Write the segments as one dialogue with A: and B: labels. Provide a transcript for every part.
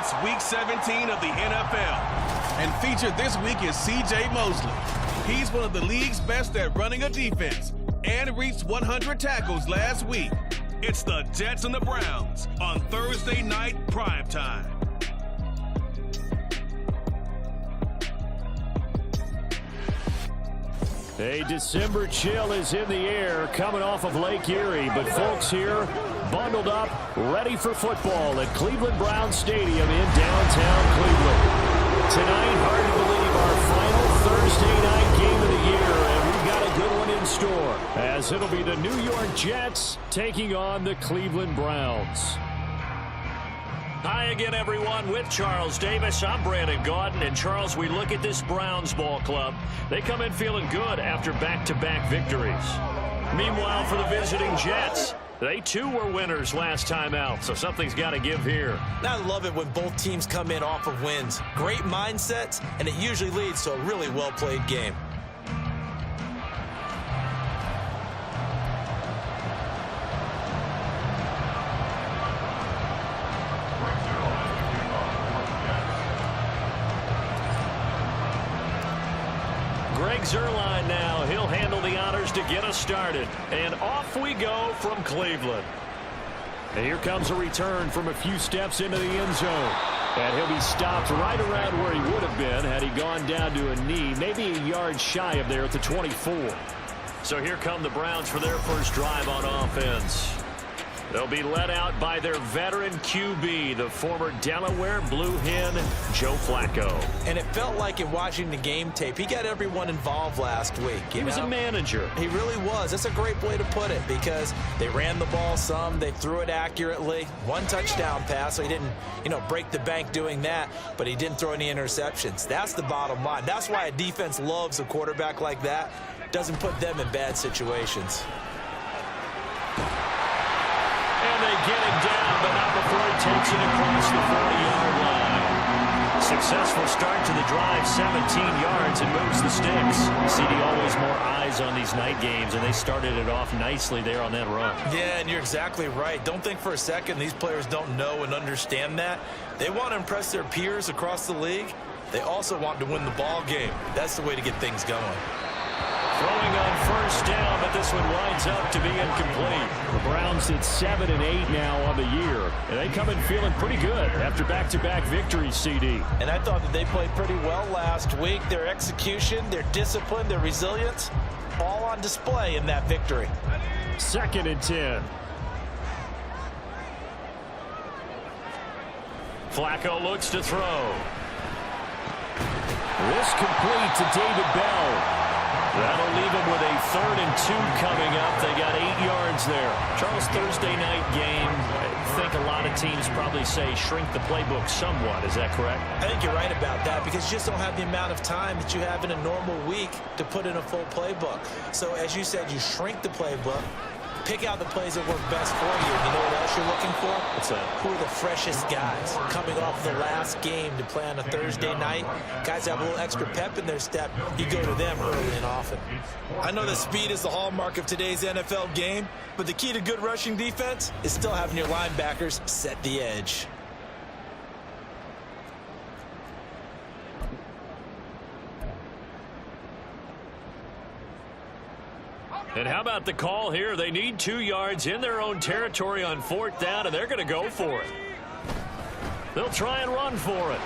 A: It's Week 17 of the NFL. And featured this week is C.J. Mosley. He's one of the league's best at running a defense and reached 100 tackles last week. It's the Jets and the Browns on Thursday night primetime.
B: A December chill is in the air coming off of Lake Erie, but folks here bundled up, ready for football at Cleveland Browns Stadium in downtown Cleveland. Tonight, hard to believe, our final Thursday night game of the year, and we've got a good one in store, as it'll be the New York Jets taking on the Cleveland Browns. Hi again, everyone, with Charles Davis. I'm Brandon Gaudin. And, Charles, we look at this Browns ball club. They come in feeling good after back-to-back victories. Meanwhile, for the visiting Jets, they, too, were winners last time out, so something's got to give here.
C: I love it when both teams come in off of wins. Great mindsets, and it usually leads to a really well-played game.
B: Zuerlein now. He'll handle the honors to get us started. And off we go from Cleveland. And here comes a return from a few steps into the end zone. And he'll be stopped right around where he would have been had he gone down to a knee, maybe a yard shy of there at the 24. So here come the Browns for their first drive on offense. They'll be led out by their veteran QB, the former Delaware Blue Hen, Joe Flacco.
C: And it felt like in watching the game tape, he got everyone involved last week.
B: He was a manager.
C: He really was. That's a great way to put it, because they ran the ball some, they threw it accurately. One touchdown pass, so he didn't, break the bank doing that, but he didn't throw any interceptions. That's the bottom line. That's why a defense loves a quarterback like that. Doesn't put them in bad situations.
B: And they get him down, but not before he takes it across the 40-yard line. Successful start to the drive, 17 yards, and moves the sticks. CD, always more eyes on these night games, and they started it off nicely there on that run.
C: Yeah, and you're exactly right. Don't think for a second these players don't know and understand that. They want to impress their peers across the league. They also want to win the ball game. That's the way to get things going.
B: Throwing on first down, but this one winds up to be incomplete. The Browns at 7-8 now on the year, and they come in feeling pretty good after back-to-back victories, CD.
C: And I thought that they played pretty well last week. Their execution, their discipline, their resilience, all on display in that victory.
B: 2nd and 10. Flacco looks to throw. This complete to David Bell. That'll leave them with a 3rd and 2 coming up. They got 8 yards there. Charles, Thursday night game, I think a lot of teams probably say shrink the playbook somewhat. Is that correct?
C: I think you're right about that, because you just don't have the amount of time that you have in a normal week to put in a full playbook. So as you said, you shrink the playbook. Pick out the plays that work best for you. You know what else you're looking for?
B: What's that?
C: Who are the freshest guys coming off the last game to play on a Thursday night? Guys that have a little extra pep in their step. You go to them early and often. I know that speed is the hallmark of today's NFL game, but the key to good rushing defense is still having your linebackers set the edge.
B: And how about the call here? They need 2 yards in their own territory on 4th down, and they're going to go for it. They'll try and run for it.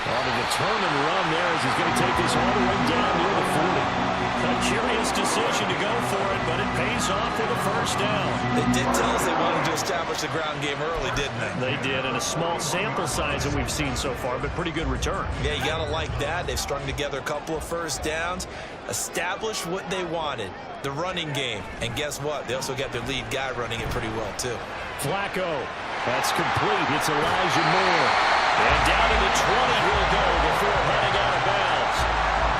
B: On a determined run there as he's going to take this all the way down near the 40. A curious decision to go for it, but it pays off for the first down.
C: They did tell us they wanted to establish the ground game early, didn't they?
B: They did, in a small sample size that we've seen so far, but pretty good return.
C: Yeah, you got to like that. They've strung together a couple of first downs, established what they wanted, the running game. And guess what? They also got their lead guy running it pretty well, too.
B: Flacco. That's complete. It's Elijah Moore. And down to the 20 he'll go before heading out of bounds.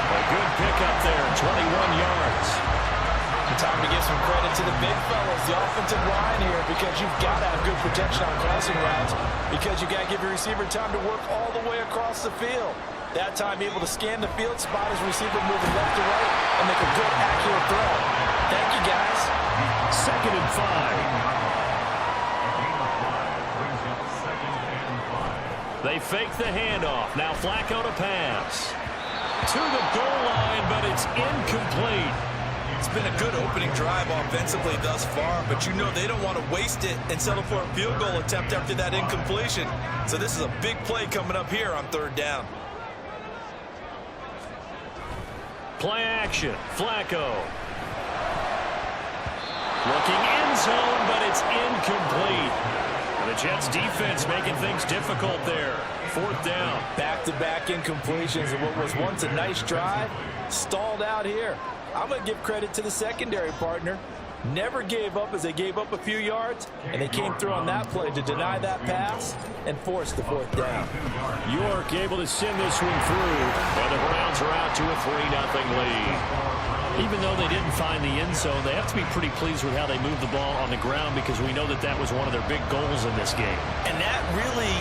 B: A good pickup there, 21 yards.
C: Time to give some credit to the big fellas, the offensive line here, because you've got to have good protection on crossing routes, because you got to give your receiver time to work all the way across the field. That time able to scan the field, spot his receiver moving left to right, and make a good, accurate throw. Thank you, guys.
B: 2nd and 5. They fake the handoff. Now Flacco to pass. To the goal line, but it's incomplete.
C: It's been a good opening drive offensively thus far, but you know they don't want to waste it and settle for a field goal attempt after that incompletion. So this is a big play coming up here on 3rd down.
B: Play action. Flacco. Looking end zone, but it's incomplete. And the Jets defense making things difficult there. 4th down.
C: Back-to-back incompletions of what was once a nice drive. Stalled out here. I'm going to give credit to the secondary partner. Never gave up as they gave up a few yards, and they came through on that play to deny that pass and force the 4th down.
B: York able to send this one through, but the Browns are out to a 3-0 lead. Even though they didn't find the end zone, they have to be pretty pleased with how they moved the ball on the ground because we know that that was one of their big goals in this game.
C: And that really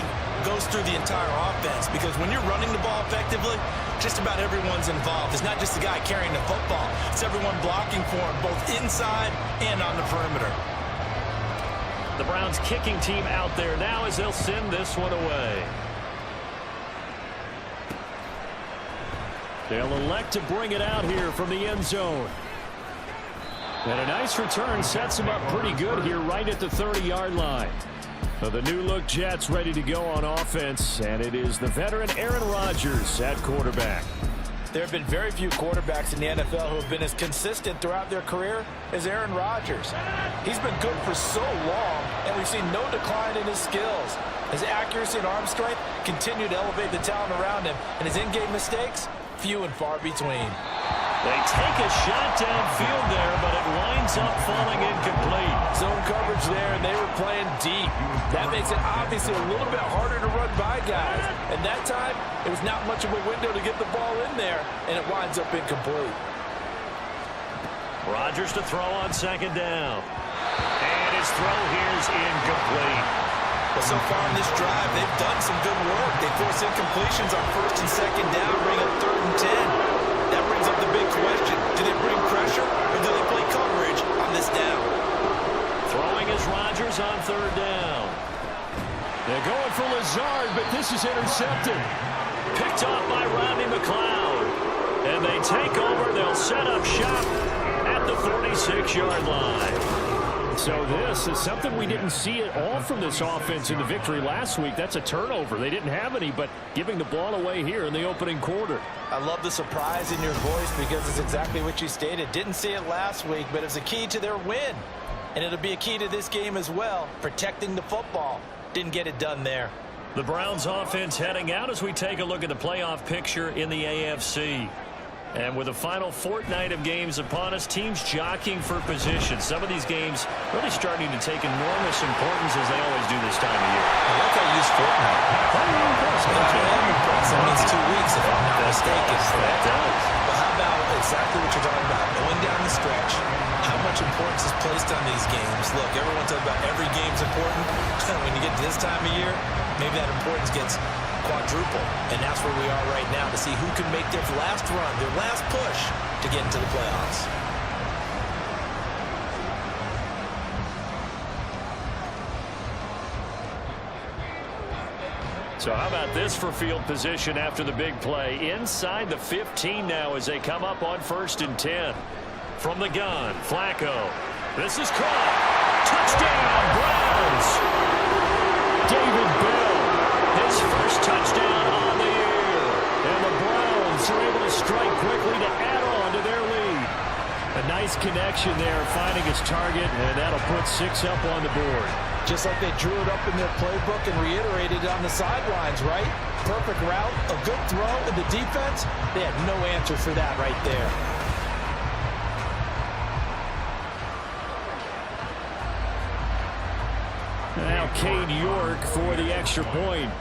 C: goes through the entire offense because when you're running the ball effectively, just about everyone's involved. It's not just the guy carrying the football. It's everyone blocking for him, both inside and on the perimeter.
B: The Browns kicking team out there now as they'll send this one away. They'll elect to bring it out here from the end zone. And a nice return sets them up pretty good here right at the 30-yard line. So the new-look Jets ready to go on offense, and it is the veteran Aaron Rodgers at quarterback.
C: There have been very few quarterbacks in the NFL who have been as consistent throughout their career as Aaron Rodgers. He's been good for so long, and we've seen no decline in his skills. His accuracy and arm strength continue to elevate the talent around him, and his in-game mistakes, few and far between.
B: They take a shot downfield there, but it winds up falling incomplete.
C: Zone coverage there, and they were playing deep. That makes it obviously a little bit harder to run by guys. And that time, it was not much of a window to get the ball in there, and it winds up incomplete.
B: Rodgers to throw on 2nd down. And his throw here is incomplete.
C: Well, so far in this drive, they've done some good work. They force incompletions on 1st and 2nd down, bring up 3rd and 10. That brings up the big question. Do they bring pressure or do they play coverage on this down?
B: Throwing is Rodgers on 3rd down. They're going for Lazard, but this is intercepted. Picked off by Rodney McLeod. And they take over. They'll set up shop at the 46-yard line. So this is something we didn't see at all from this offense in the victory last week. That's a turnover. They didn't have any, but giving the ball away here in the opening quarter.
C: I love the surprise in your voice because it's exactly what you stated. Didn't see it last week, but it's a key to their win. And it'll be a key to this game as well, protecting the football. Didn't get it done there.
B: The Browns offense heading out as we take a look at the playoff picture in the AFC. And with the final fortnight of games upon us, teams jockeying for position. Some of these games really starting to take enormous importance as they always do this time of year.
C: I like how you use fortnight. I'm impressed. That means 2 weeks if I'm not mistaken.
B: That does.
C: Well, how about exactly what you're talking about? Going down the stretch, how much importance is placed on these games? Look, everyone talks about every game's important. When you get to this time of year, maybe that importance gets quadruple, and that's where we are right now to see who can make their last run, their last push to get into the playoffs.
B: So how about this for field position after the big play? Inside the 15 now as they come up on 1st and 10. From the gun, Flacco. This is caught. Touchdown, Browns. David Bell. His first touchdown on the year. And the Browns are able to strike quickly to add on to their lead. A nice connection there, finding his target, and that'll put 6 up on the board.
C: Just like they drew it up in their playbook and reiterated it on the sidelines, right? Perfect route, a good throw, and the defense, they had no answer for that right there.
B: Now Cade York for the extra point.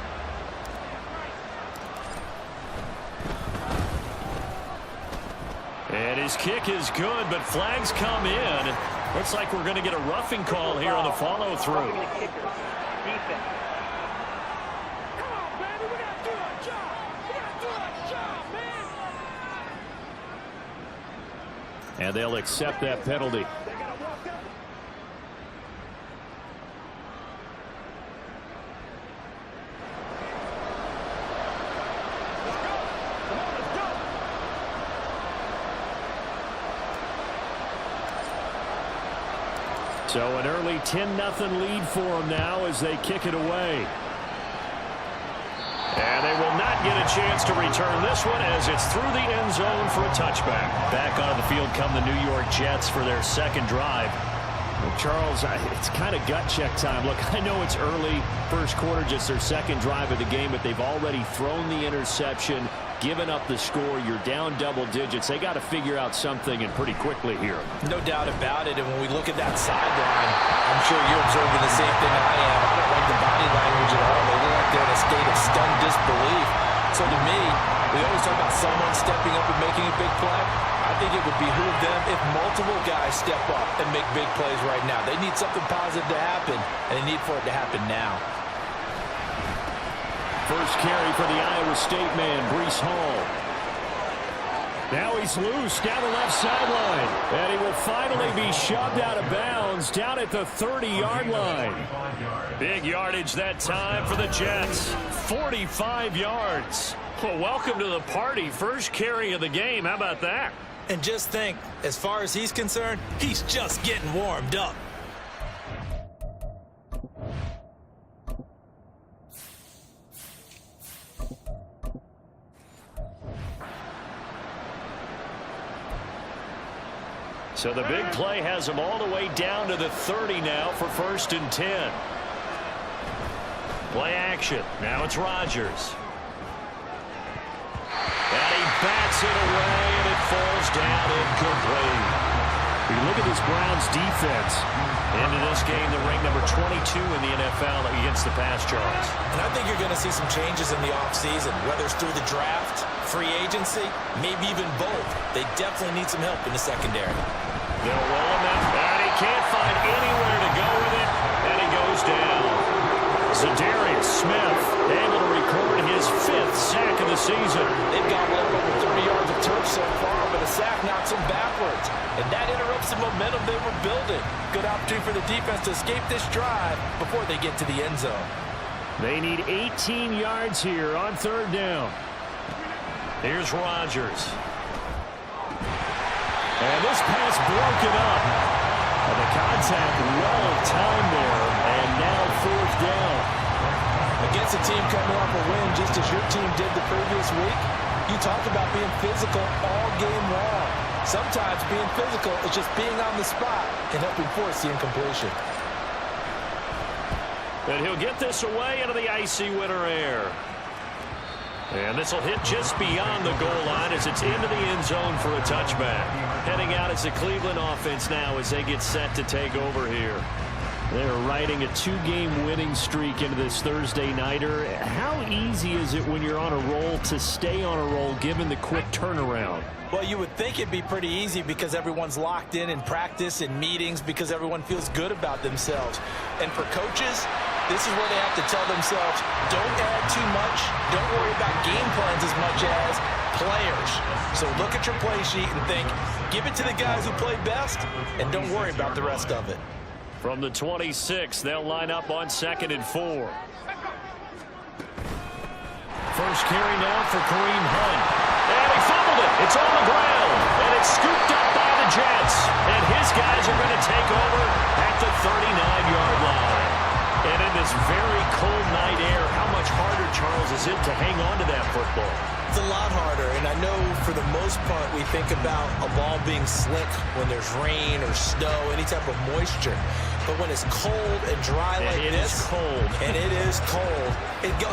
B: And his kick is good, but flags come in. Looks like we're going to get a roughing call here on the follow-through. And they'll accept that penalty. So an early 10-0 lead for them now as they kick it away. And they will not get a chance to return this one as it's through the end zone for a touchback. Back onto the field come the New York Jets for their second drive. Well, Charles, it's kind of gut check time. Look, I know it's early, first quarter, just their second drive of the game, but they've already thrown the interception, given up the score. You're down double digits. They got to figure out something, and pretty quickly here.
C: No doubt about it. And when we look at that sideline, I'm sure you're observing the same thing I am. I don't like the body language at all. They look like they're in a state of stunned disbelief. So to me, we always talk about someone stepping up and making a big play. I think it would behoove them if multiple guys step up and make big plays right now. They need something positive to happen, and they need for it to happen now.
B: First carry for the Iowa State man, Breece Hall. Now he's loose down the left sideline, and he will finally be shoved out of bounds down at the 30-yard line. Big yardage that time for the Jets, 45 yards. Well, welcome to the party. First carry of the game. How about that?
C: And just think, as far as he's concerned, he's just getting warmed up.
B: So the big play has him all the way down to the 30 now for 1st and 10. Play action. Now it's Rodgers. And he bats it away, and it falls down incomplete. You look at this Browns defense. Into this game, they rank number 22 in the NFL against the pass, Charles.
C: And I think you're going to see some changes in the offseason, whether it's through the draft, free agency, maybe even both. They definitely need some help in the secondary.
B: They'll roll him out, and he can't find anywhere to go with it, and he goes down. Za'Darius Smith able to record his 5th sack of the season.
C: They've got over 30 yards of turf so far, but a sack knocks them backwards. And that interrupts the momentum they were building. Good opportunity for the defense to escape this drive before they get to the end zone.
B: They need 18 yards here on 3rd down. Here's Rodgers. And this pass broken up. And the contact well timed there. And now 4th down.
C: Against a team coming off a win just as your team did the previous week, you talk about being physical all game long. Sometimes being physical is just being on the spot and helping force the incompletion.
B: And he'll get this away into the icy winter air. And this will hit just beyond the goal line as it's into the end zone for a touchback. Heading out as the Cleveland offense now as they get set to take over here. They're riding a 2-game winning streak into this Thursday nighter. How easy is it when you're on a roll to stay on a roll given the quick turnaround?
C: Well, you would think it'd be pretty easy because everyone's locked in practice and meetings because everyone feels good about themselves. And for coaches, this is where they have to tell themselves, don't add too much, don't worry about game plans as much as players. So look at your play sheet and think, give it to the guys who play best and don't worry about the rest of it.
B: From the 26, they'll line up on 2nd and 4. First carry now for Kareem Hunt. And he fumbled it. It's on the ground. And it's scooped up by the Jets. And his guys are going to take over at the 39-yard line. And in this very cold night air, how much harder, Charles, is it to hang on to that football?
C: It's a lot harder, and I know for the most part we think about a ball being slick when there's rain or snow, any type of moisture. But when it's cold and dry like this, and it is cold,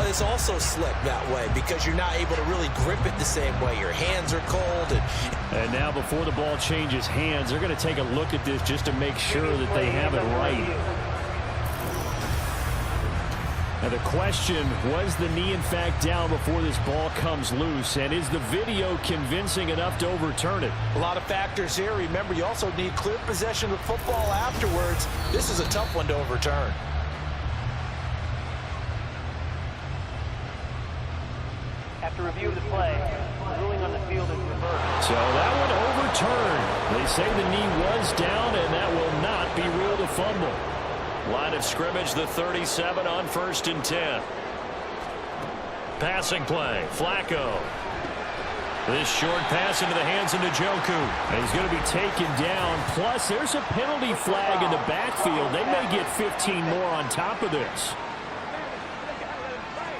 C: it's also slick that way because you're not able to really grip it the same way. Your hands are cold.
B: And now before the ball changes hands, they're going to take a look at this just to make sure that they have it right. Now the question, was the knee in fact down before this ball comes loose? And is the video convincing enough to overturn it?
C: A lot of factors here. Remember, you also need clear possession of the football afterwards. This is a tough one to overturn.
D: After review of the play, the ruling on the field is reversed.
B: So that one overturned. They say the knee was down, and that will not be ruled a fumble. Line of scrimmage, the 37 on 1st and 10. Passing play, Flacco. This short pass into the hands of Njoku. And he's going to be taken down. Plus, there's a penalty flag in the backfield. They may get 15 more on top of this.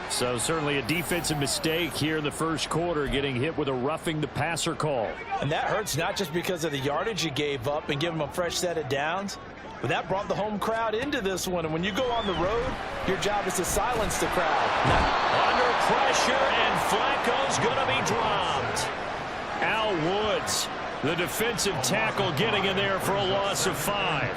B: So certainly a defensive mistake here in the first quarter, getting hit with a roughing the passer call.
C: And that hurts not just because of the yardage you gave up and give them a fresh set of downs, but that brought the home crowd into this one. And when you go on the road, your job is to silence the crowd.
B: Under pressure, and Flacco's going to be dropped. Al Woods, the defensive tackle, getting in there for a loss of 5.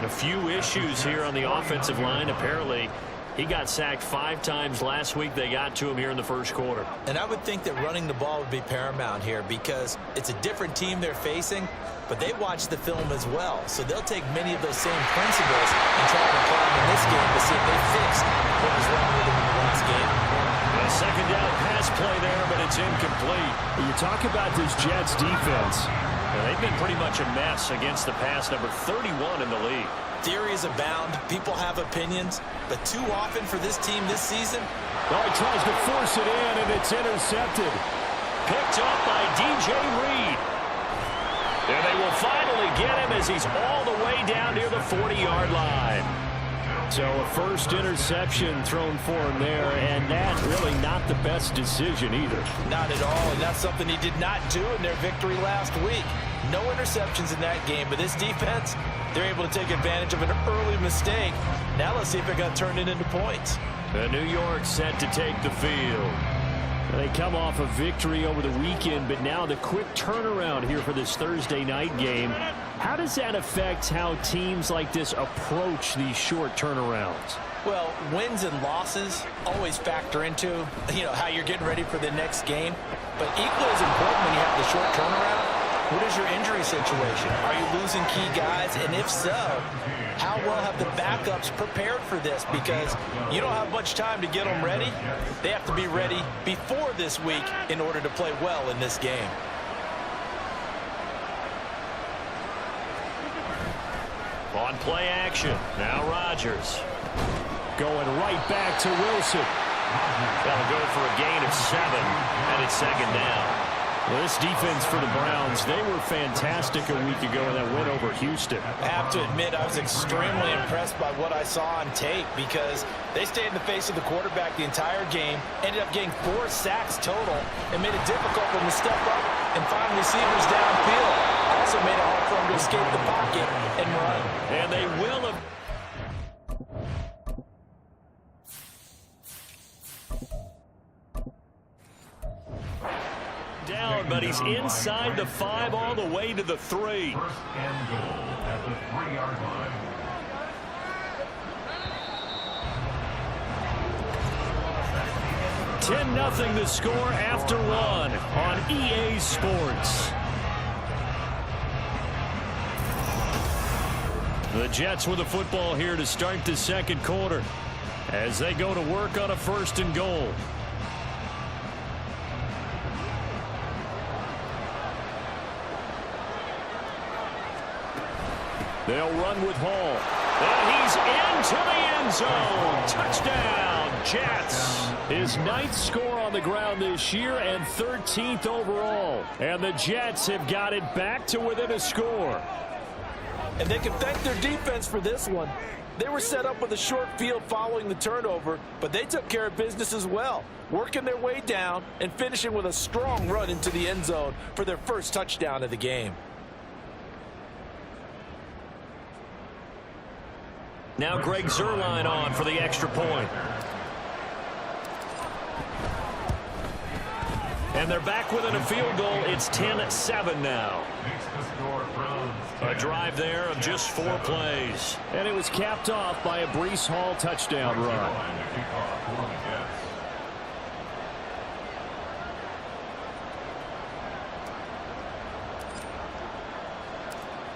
B: A few issues here on the offensive line. Apparently, he got sacked 5 times last week. They got to him here in the first quarter.
C: And I would think that running the ball would be paramount here because it's a different team they're facing, but they watch the film as well. So they'll take many of those same principles and try to apply them in this game to see if they fixed what was wrong with them in the last game.
B: A second down pass play there, but it's incomplete. You talk about this Jets defense. They've been pretty much a mess against the pass, number 31 in the league.
C: Theories abound. People have opinions. But too often for this team this season.
B: Oh, he tries to force it in, and it's intercepted. Picked up by DJ Reed. And they will finally get him as he's all the way down near the 40-yard line. So a first interception thrown for him there, and that's really not the best decision either.
C: Not at all, and that's something he did not do in their victory last week. No interceptions in that game, but this defense, they're able to take advantage of an early mistake. Now let's see if they're going to turn it into points.
B: New York set to take the field. They come off a victory over the weekend, but now the quick turnaround here for this Thursday night game. How does that affect how teams like this approach these short turnarounds?
C: Well, wins and losses always factor into, how you're getting ready for the next game. But equally as important when you have the short turnaround, what is your injury situation? Are you losing key guys? And if so, how well have the backups prepared for this? Because you don't have much time to get them ready. They have to be ready before this week in order to play well in this game.
B: On play action, now Rodgers. Going right back to Wilson. That'll go for a gain of 7, and it's second down. Well, this defense for the Browns, they were fantastic a week ago in that win over Houston.
C: I have to admit, I was extremely impressed by what I saw on tape because they stayed in the face of the quarterback the entire game, ended up getting 4 sacks total, and made it difficult for them to step up and find receivers downfield. Also made it hard for them to escape the pocket and run.
B: And they will have. Down, but he's inside the 5 all the way to the 3.
E: First and goal at the 3-yard line.
B: $10-0 the score after 1 on EA Sports. The Jets with the football here to start the second quarter as they go to work on a first and goal. They'll run with Hall. And he's into the end zone. Touchdown, Jets. His 9th score on the ground this year and 13th overall. And the Jets have got it back to within a score.
C: And they can thank their defense for this one. They were set up with a short field following the turnover, but they took care of business as well, working their way down and finishing with a strong run into the end zone for their first touchdown of the game.
B: Now Greg Zuerlein on for the extra point. And they're back within a field goal. It's 10-7 now. A drive there of just 4 plays. And it was capped off by a Breece Hall touchdown run.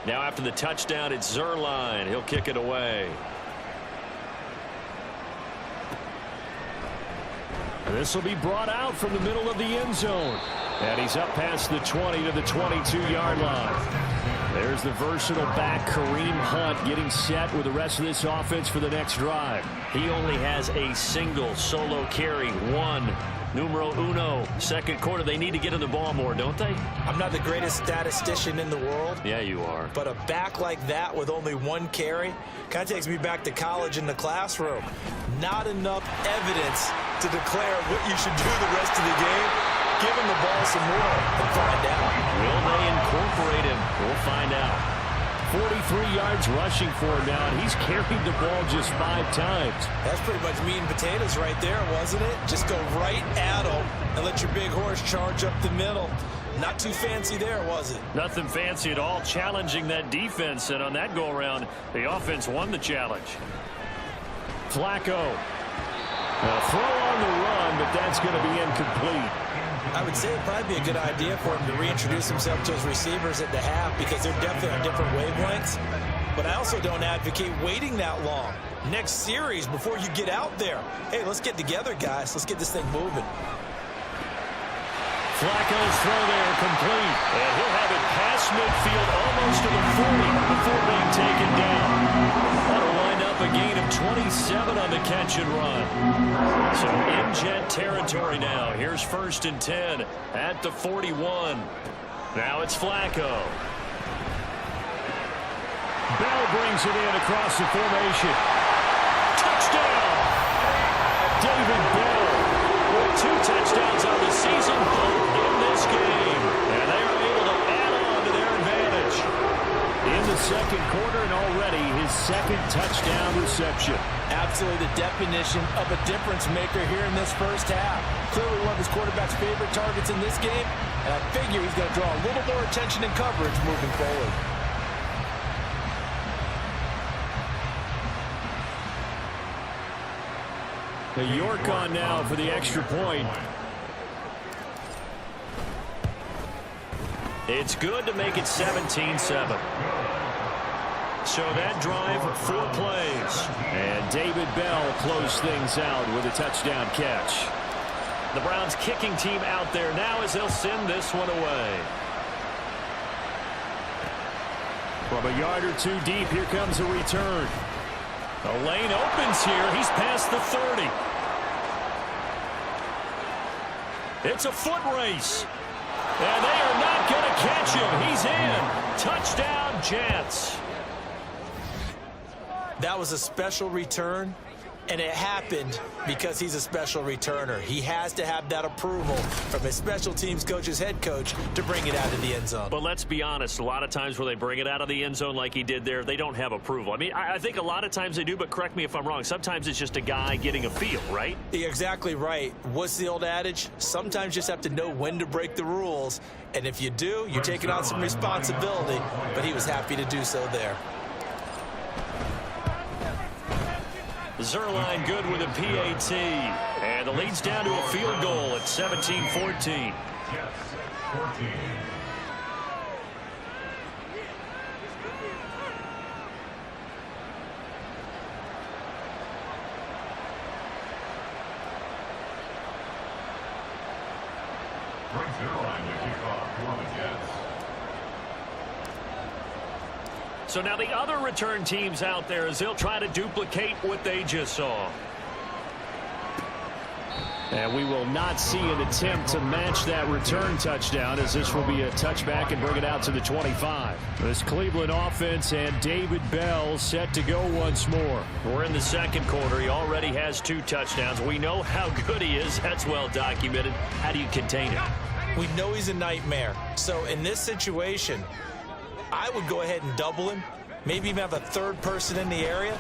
B: Now after the touchdown, it's Zuerlein. He'll kick it away. This will be brought out from the middle of the end zone. And he's up past the 20 to the 22-yard line. There's the versatile back, Kareem Hunt, getting set with the rest of this offense for the next drive.
F: He only has a single solo carry, one. Numero uno, second quarter. They need to get in the ball more, don't they?
C: I'm not the greatest statistician in the world.
F: Yeah, you are.
C: But a back like that with only one carry kind of takes me back to college in the classroom. Not enough evidence to declare what you should do the rest of the game. Give him the ball some more and find out.
F: Will they incorporate him? We'll find out.
B: 43 yards rushing for him now, and he's carried the ball just 5 times.
C: That's pretty much meat and potatoes right there, wasn't it? Just go right at him and let your big horse charge up the middle. Not too fancy there, was it?
F: Nothing fancy at all, challenging that defense, and on that go-around, the offense won the challenge.
B: Flacco. A throw on the run, but that's going to be incomplete.
C: I would say it'd probably be a good idea for him to reintroduce himself to his receivers at the half because they're definitely on different wavelengths. But I also don't advocate waiting that long. Next series before you get out there. Hey, let's get together, guys. Let's get this thing moving.
B: Flacco's throw there complete.
F: And he'll have it past midfield almost to the 40 before being taken down. That'll wind up a gain of 27 on the catch and run. So in Jet territory now. Here's 1st and 10 at the 41. Now it's Flacco.
B: Bell brings it in across the formation. Touchdown! David Bell with 2 touchdowns on the season, both in this game. And they are able to add on to their advantage. In the second quarter, and already his 2nd touchdown reception.
C: Absolutely the definition of a difference maker here in this first half. Clearly one of his quarterback's favorite targets in this game, and I figure he's going to draw a little more attention and coverage moving forward.
B: York on now for the extra point.
F: It's good to make it 17-7. So that drive, 4 plays.
B: And David Bell closed things out with a touchdown catch.
F: The Browns kicking team out there now as they'll send this one away.
B: From a yard or 2 deep, here comes a return.
F: The lane opens here. He's past the 30. It's a foot race. And they are not going to catch him. He's in. Touchdown, Jets.
C: That was a special return, and it happened because he's a special returner. He has to have that approval from his special teams coach's head coach to bring it out of the end zone.
F: But let's be honest, a lot of times where they bring it out of the end zone like he did there, they don't have approval. I mean, I think a lot of times they do, but correct me if I'm wrong. Sometimes it's just a guy getting a feel, right?
C: You're exactly right. What's the old adage? Sometimes you just have to know when to break the rules, and if you do, you're taking on some responsibility, but he was happy to do so there.
F: Zerline good with a PAT. And the lead's down to a field goal at 17-14.
E: Yes, 14. Brings Zerline to kick off for the Jets.
F: So now the other return teams out there as they'll try to duplicate what they just saw.
B: And we will not see an attempt to match that return touchdown, as this will be a touchback and bring it out to the 25. This Cleveland offense and David Bell set to go once more.
F: We're in the second quarter. He already has 2 touchdowns. We know how good he is. That's well documented. How do you contain him?
C: We know he's a nightmare. So in this situation, I would go ahead and double him, maybe even have a 3rd person in the area,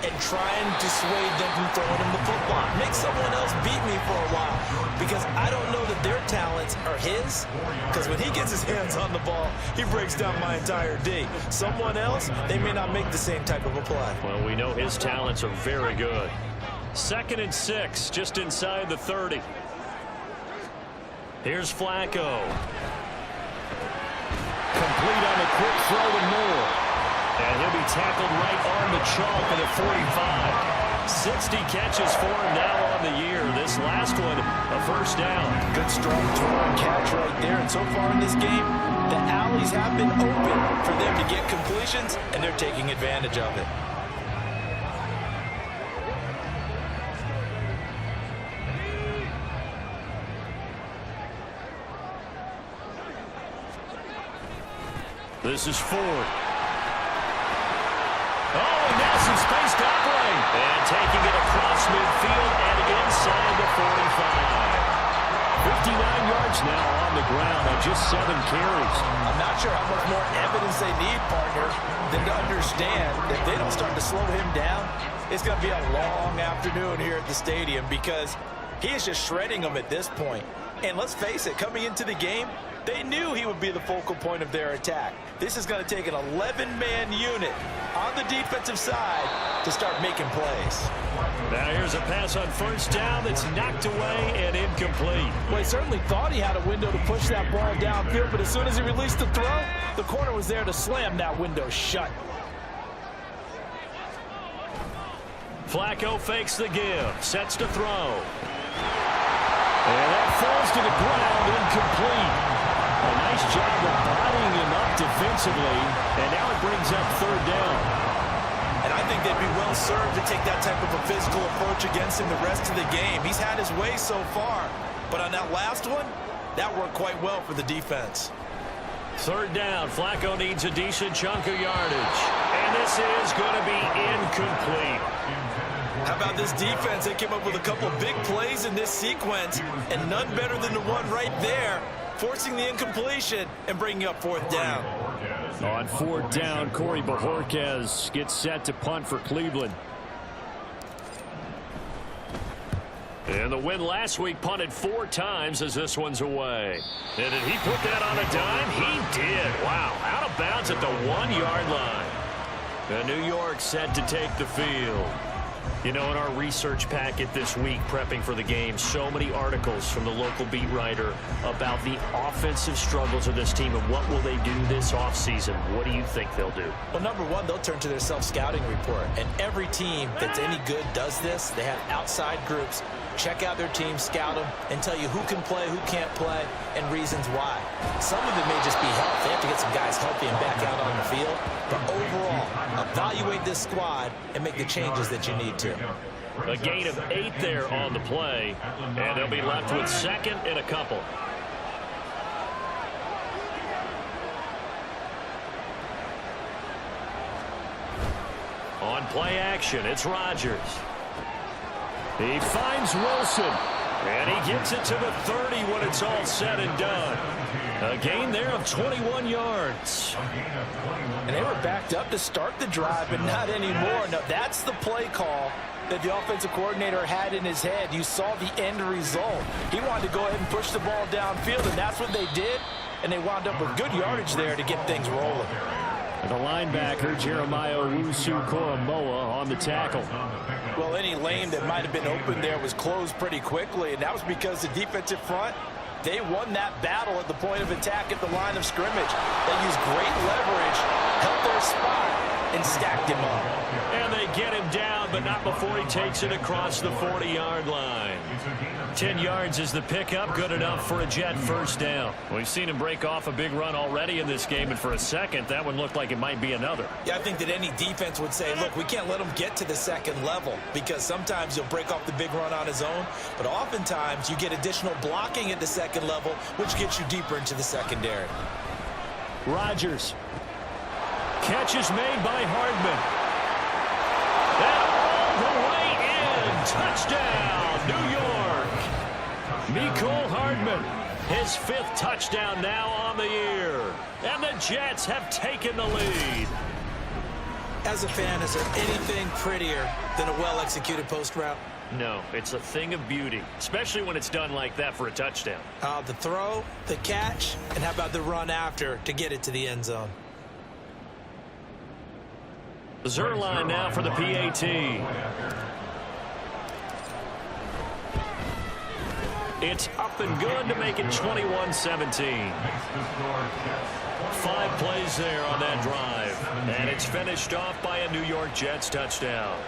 C: and try and dissuade them from throwing him the football. Make someone else beat me for a while, because I don't know that their talents are his, because when he gets his hands on the ball, he breaks down my entire D. Someone else, they may not make the same type of a play.
F: Well, we know his talents are very good. 2nd and 6, just inside the 30. Here's Flacco.
B: Complete on the quick throw to Moore.
F: And he'll be tackled right on the chalk at the 45. 60 catches for him now on the year. This last one, a first down.
C: Good strong throw and catch right there. And so far in this game, the alleys have been open for them to get completions, and they're taking advantage of it.
B: This is Ford. Oh, and now some space to operate. And taking it across midfield and inside the 45. 59 yards now on the ground on just 7 carries.
C: I'm not sure how much more evidence they need, partner, than to understand that if they don't start to slow him down, it's going to be a long afternoon here at the stadium because he is just shredding them at this point. And let's face it, coming into the game, they knew he would be the focal point of their attack. This is going to take an 11-man unit on the defensive side to start making plays.
B: Now here's a pass on first down that's knocked away and incomplete.
C: Well, he certainly thought he had a window to push that ball downfield, but as soon as he released the throw, the corner was there to slam that window shut.
B: Flacco fakes the give, sets to throw. And that falls to the ground, incomplete. A nice job of bodying him up defensively, and now it brings up third down.
C: And I think they'd be well served to take that type of a physical approach against him the rest of the game. He's had his way so far, but on that last one, that worked quite well for the defense.
B: Third down, Flacco needs a decent chunk of yardage. And this is going to be incomplete.
C: How about this defense? They came up with a couple big plays in this sequence, and none better than the one right there, forcing the incompletion and bringing up fourth down.
B: On fourth down, Corey Bojorquez gets set to punt for Cleveland. And the win last week punted 4 times as this one's away. And did he put that on a dime? He did. Wow, out of bounds at the 1-yard line. And New York set to take the field. You know, in our research packet this week, prepping for the game, so many articles from the local beat writer about the offensive struggles of this team and what will they do this offseason. What do you think they'll do?
C: Well, number one, they'll turn to their self-scouting report. And every team that's any good does this. They have outside groups. Check out their team, scout them, and tell you who can play, who can't play, and reasons why. Some of it may just be health. They have to get some guys healthy and back out on the field. But overall, evaluate this squad and make the changes that you need to.
B: A gain of 8 there on the play, and they'll be left with second and a couple. On play action, it's Rodgers. He finds Wilson, and he gets it to the 30 when it's all said and done. A gain there of 21 yards.
C: And they were backed up to start the drive, but not anymore. Now, that's the play call that the offensive coordinator had in his head. You saw the end result. He wanted to go ahead and push the ball downfield, and that's what they did. And they wound up with good yardage there to get things rolling.
B: The linebacker, Jeremiah Owusu-Koramoah, on the tackle.
C: Well, any lane that might have been open there was closed pretty quickly, and that was because the defensive front, they won that battle at the point of attack at the line of scrimmage. They used great leverage, held their spot, and stacked him up.
B: And they get him down, but not before he takes it across the 40-yard line. 10 yards is the pickup, good enough for a Jet first down. We've seen him break off a big run already in this game, and for a second, that one looked like it might be another.
C: Yeah, I think that any defense would say, look, we can't let him get to the second level because sometimes he'll break off the big run on his own, but oftentimes you get additional blocking at the second level, which gets you deeper into the secondary.
B: Rodgers. Catch is made by Hardman. And all the way in. Touchdown, New York. Mecole Hardman, his 5th touchdown now on the year. And the Jets have taken the lead.
C: As a fan, is there anything prettier than a well-executed post route?
B: No, it's a thing of beauty, especially when it's done like that for a touchdown.
C: The throw, the catch, and how about the run after to get it to the end zone?
B: Zuerlein now for the PAT. It's up and good to make it 21-17. 5 plays there on that drive. And it's finished off by a New York Jets touchdown.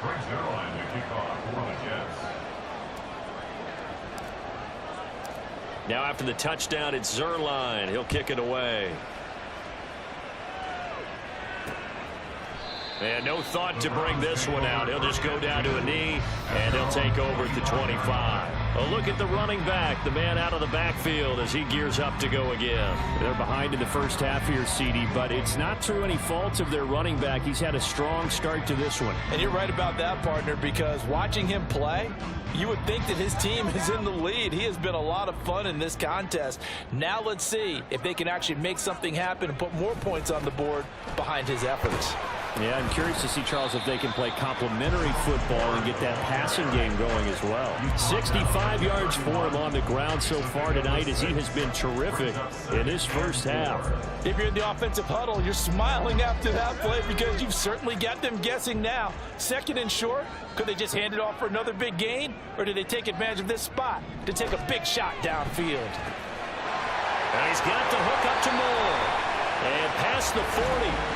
E: Frank Zierlein to kick off for the Jets.
F: Now after the touchdown, it's Zierlein. He'll kick it away. And no thought to bring this one out. He'll just go down to a knee, and he'll take over at the 25. A look at the running back, the man out of the backfield as he gears up to go again.
B: They're behind in the first half here, CD, but it's not through any fault of their running back. He's had a strong start to this one.
C: And you're right about that, partner, because watching him play, you would think that his team is in the lead. He has been a lot of fun in this contest. Now let's see if they can actually make something happen and put more points on the board behind his efforts.
B: Yeah, I'm curious to see, Charles, if they can play complementary football and get that passing game going as well. 65 yards for him on the ground so far tonight as he has been terrific in his first half.
C: If you're in the offensive huddle, you're smiling after that play because you've certainly got them guessing now. Second and short, could they just hand it off for another big gain? Or do they take advantage of this spot to take a big shot downfield?
F: And he's got the hook up to Moore. And past the 40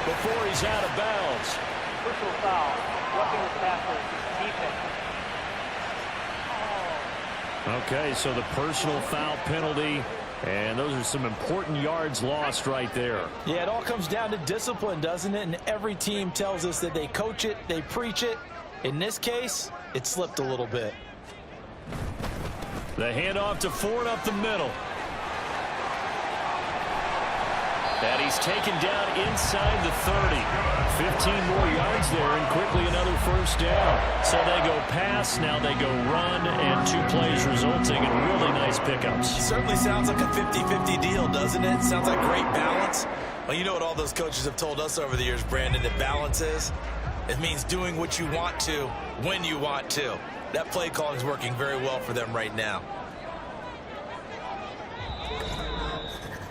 F: before he's out of bounds.
D: Personal foul, roughing the passer, defense.
B: Okay, so the personal foul penalty, and those are some important yards lost right there.
C: Yeah, it all comes down to discipline, doesn't it? And every team tells us that they coach it, they preach it. In this case, it slipped a little bit.
B: The handoff to Ford up the middle.
F: And he's taken down inside the 30.
B: 15 more yards there, and quickly another first down.
F: So they go pass, now they go run, and 2 plays resulting in really nice pickups.
C: Certainly sounds like a 50-50 deal, doesn't it? Sounds like great balance. Well, you know what all those coaches have told us over the years, Brandon, that balance is? It means doing what you want to, when you want to. That play calling is working very well for them right now.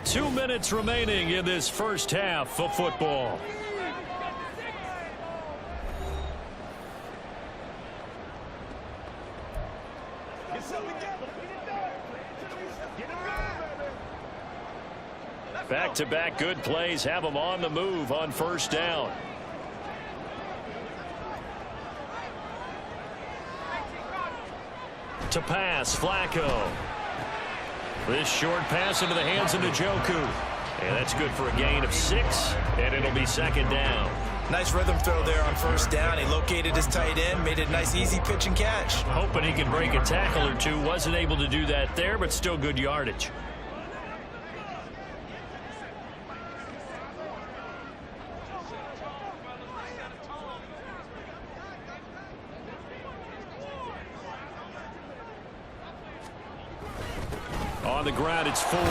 B: 2 minutes remaining in this first half of football.
F: Back-to-back good plays have them on the move on first down. To pass, Flacco. This short pass into the hands of Njoku. And that's good for a gain of 6, and it'll be second down.
C: Nice rhythm throw there on first down. He located his tight end, made it a nice easy pitch and catch.
F: Hoping he can break a tackle or two. Wasn't able to do that there, but still good yardage. On the ground, it's Ford.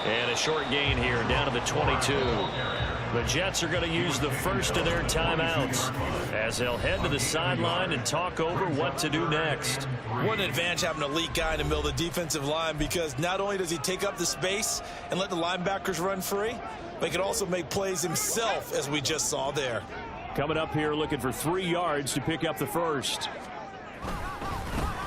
F: And a short gain here, down to the 22. The Jets are going to use the first of their timeouts as they'll head to the sideline and talk over what to do next.
C: What an advantage having an elite guy in the middle of the defensive line, because not only does he take up the space and let the linebackers run free, but he can also make plays himself, as we just saw there.
B: Coming up here looking for 3 yards to pick up the first.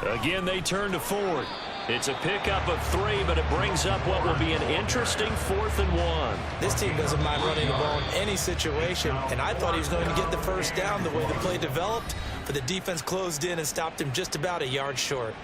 B: Again, they turn to Ford. It's a pickup of 3, but it brings up what will be an interesting 4th and 1.
C: This team doesn't mind running the ball in any situation, and I thought he was going to get the first down the way the play developed, but the defense closed in and stopped him just about a yard short.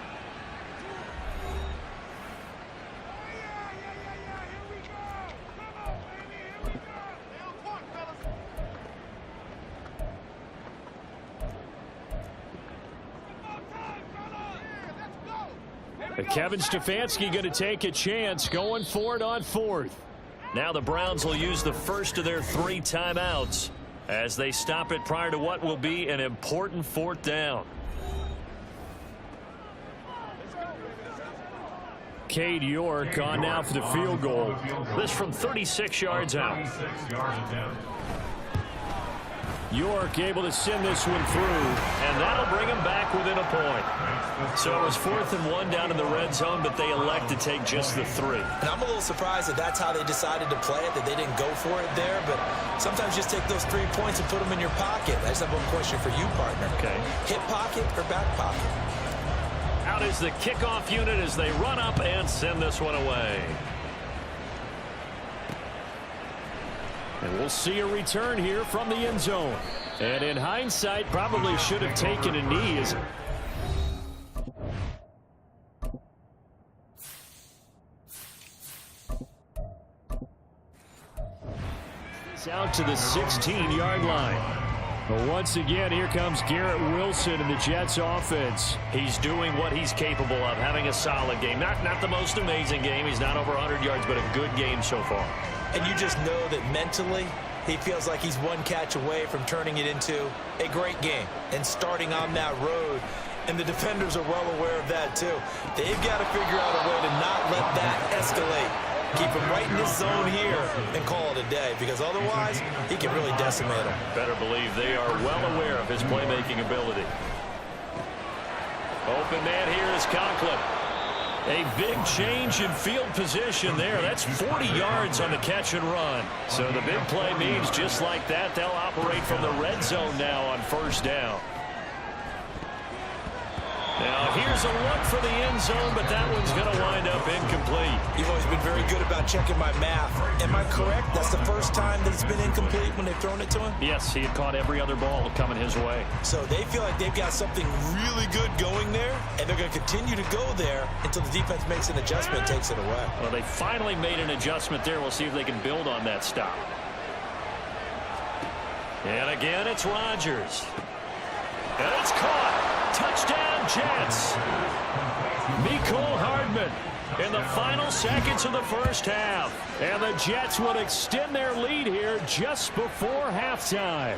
B: Kevin Stefanski going to take a chance, going for it on 4th.
F: Now the Browns will use the first of their 3 timeouts as they stop it prior to what will be an important 4th down.
B: Cade York on now for the field goal.
F: This from 36 yards out.
B: York able to send this one through,
F: and that'll bring him back within a point. So it was 4th and 1 down in the red zone, but they elect to take just the 3.
C: And I'm a little surprised that that's how they decided to play it, that they didn't go for it there. But sometimes just take those 3 points and put them in your pocket. I just have one question for you, partner.
F: Okay.
C: Hip pocket or back pocket?
F: Out is the kickoff unit as they run up and send this one away.
B: and we'll see a return here from the end zone. And in hindsight, probably should have taken a knee. He's out to the 16-yard line. But once again, here comes Garrett Wilson in the Jets offense.
F: He's doing what he's capable of, having a solid game. Not the most amazing game. He's not over 100 yards, but a good game so far.
C: And you just know that mentally, he feels like he's one catch away from turning it into a great game and starting on that road. And the defenders are well aware of that, too. They've got to figure out a way to not let that escalate. Keep him right in this zone here and call it a day, because otherwise he can really decimate him.
F: Better believe they are well aware of his playmaking ability. Open man here is Conklin. A big change in field position there. That's 40 yards on the catch and run. So the big play means just like that, they'll operate from the red zone now on first down. Now, here's a look for the end zone, but that one's going to wind up incomplete.
C: You've always been very good about checking my math. Am I correct? That's the first time that it's been incomplete when they've thrown it to him?
F: Yes, he had caught every other ball coming his way.
C: So they feel like they've got something really good going there, and they're going to continue to go there until the defense makes an adjustment and takes it away.
F: Well, they finally made an adjustment there. We'll see if they can build on that stop. And again, it's Rodgers. And it's caught. Touchdown, Jets. Mecole Hardman in the final seconds of the first half. And the Jets would extend their lead here just before halftime.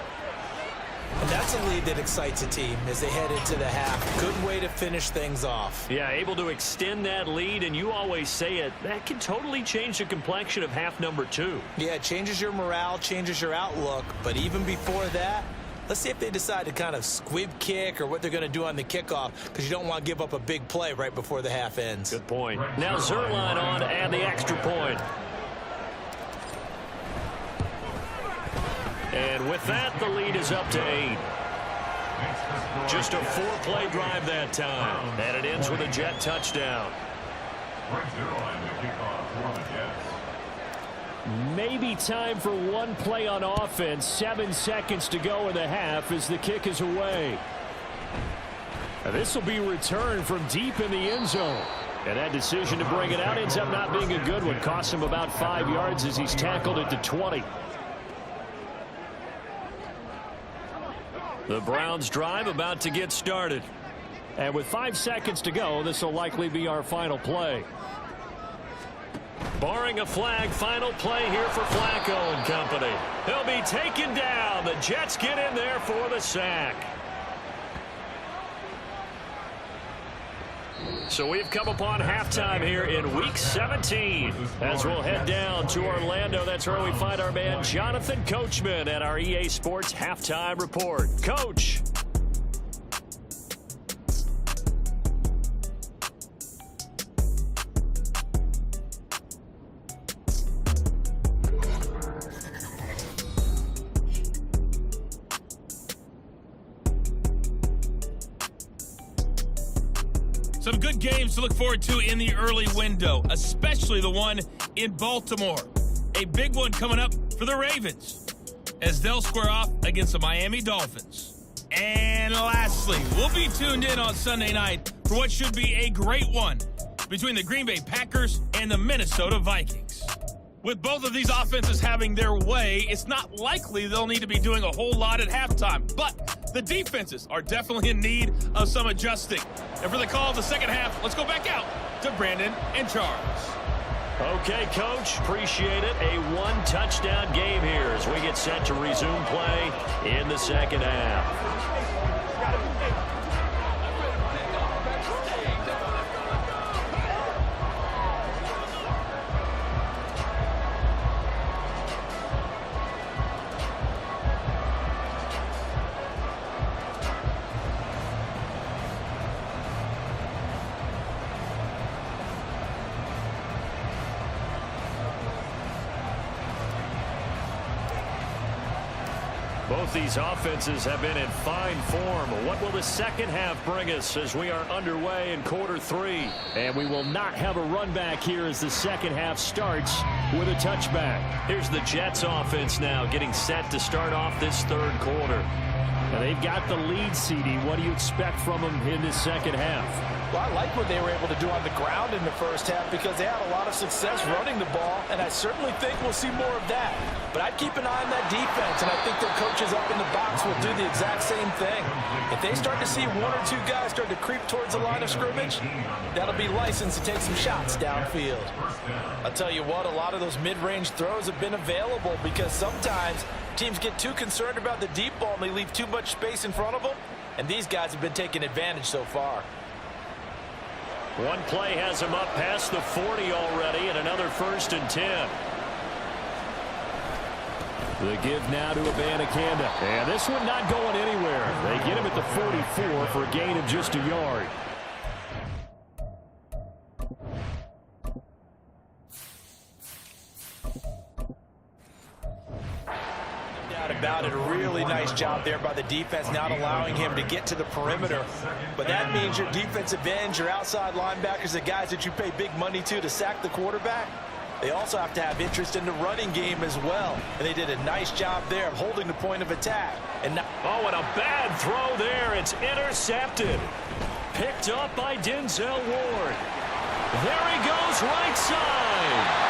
C: And that's a lead that excites a team as they head into the half. Good way to finish things off.
F: Yeah, able to extend that lead, and you always say it, that can totally change the complexion of half number 2.
C: Yeah, it changes your morale, changes your outlook. But even before that, let's see if they decide to kind of squib kick or what they're going to do on the kickoff, because you don't want to give up a big play right before the half ends.
F: Good point. Now Zuerlein on to add the extra point. And with that, the lead is up to 8. Just a 4-play drive that time. And it ends with a Jet touchdown.
B: Maybe time for one play on offense. 7 seconds to go in the half as the kick is away. This will be returned from deep in the end zone. And that decision to bring it out ends up not being a good one. Costs him about 5 yards as he's tackled at the 20.
F: The Browns drive about to get started.
B: And with 5 seconds to go, this will likely be our final play.
F: Barring a flag, final play here for Flacco and company. He'll be taken down. The Jets get in there for the sack. So we've come upon halftime here in Week 17. As we'll head down to Orlando, that's where we find our man Jonathan Coachman at our EA Sports Halftime Report. Coach.
A: Some good games to look forward to in the early window, especially the one in Baltimore. A big one coming up for the Ravens as they'll square off against the Miami Dolphins. And lastly, we'll be tuned in on Sunday night for what should be a great one between the Green Bay Packers and the Minnesota Vikings. With both of these offenses having their way, it's not likely they'll need to be doing a whole lot at halftime. But the defenses are definitely in need of some adjusting. And for the call of the second half, let's go back out to Brandon and Charles.
F: Okay, Coach, appreciate it. A one-touchdown game here as we get set to resume play in the second half. Both these offenses have been in fine form. What will the second half bring us as we are underway in quarter 3?
B: And we will not have a run back here as the second half starts with a touchback.
F: Here's the Jets offense now getting set to start off this third quarter.
B: They've got the lead, CD. What do you expect from them in this second half?
C: Well, I like what they were able to do on the ground in the first half because they had a lot of success running the ball, and I certainly think we'll see more of that. But I'd keep an eye on that defense, and I think their coaches up in the box will do the exact same thing. If they start to see one or two guys start to creep towards the line of scrimmage, that'll be licensed to take some shots downfield. I'll tell you what, a lot of those mid-range throws have been available because sometimes teams get too concerned about the deep ball and they leave too much space in front of them, and these guys have been taking advantage so far.
B: One play has him up past the 40 already, and another 1st and 10. The give now to Abanikanda. And this one not going anywhere. They get him at the 44 for a gain of just a yard.
C: About it, a really nice job there by the defense, not allowing him to get to the perimeter. But that means your defensive ends, your outside linebackers, the guys that you pay big money to sack the quarterback, they also have to have interest in the running game as well. And they did a nice job there of holding the point of attack. And now,
B: oh, and a bad throw there. It's intercepted. Picked up by Denzel Ward. There he goes, right side.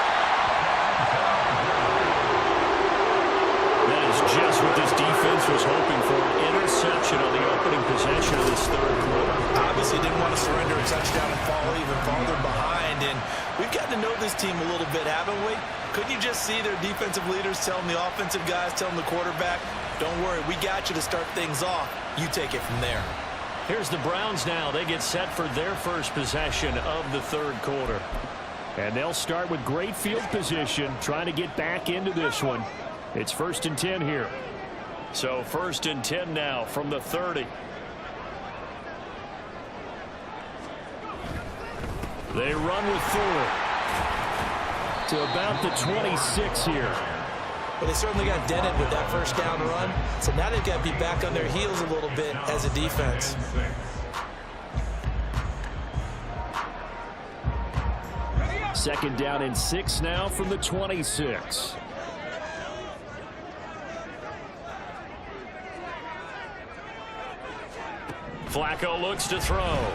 B: Just what this defense was hoping for, an interception on the opening possession of this third quarter.
C: Obviously didn't want to surrender a touchdown and fall even farther behind. And we've gotten to know this team a little bit, haven't we? Couldn't you just see their defensive leaders telling the offensive guys, telling the quarterback, don't worry, we got you to start things off. You take it from there.
B: Here's the Browns now. They get set for their first possession of the third quarter. And they'll start with great field position, trying to get back into this one. It's 1st and 10 here. So 1st and 10 now from the 30. They run with Fuller to about the 26 here.
C: But they certainly got dented with that first down run. So now they've got to be back on their heels a little bit as a defense.
B: Second down and 6 now from the 26. Flacco looks to throw. And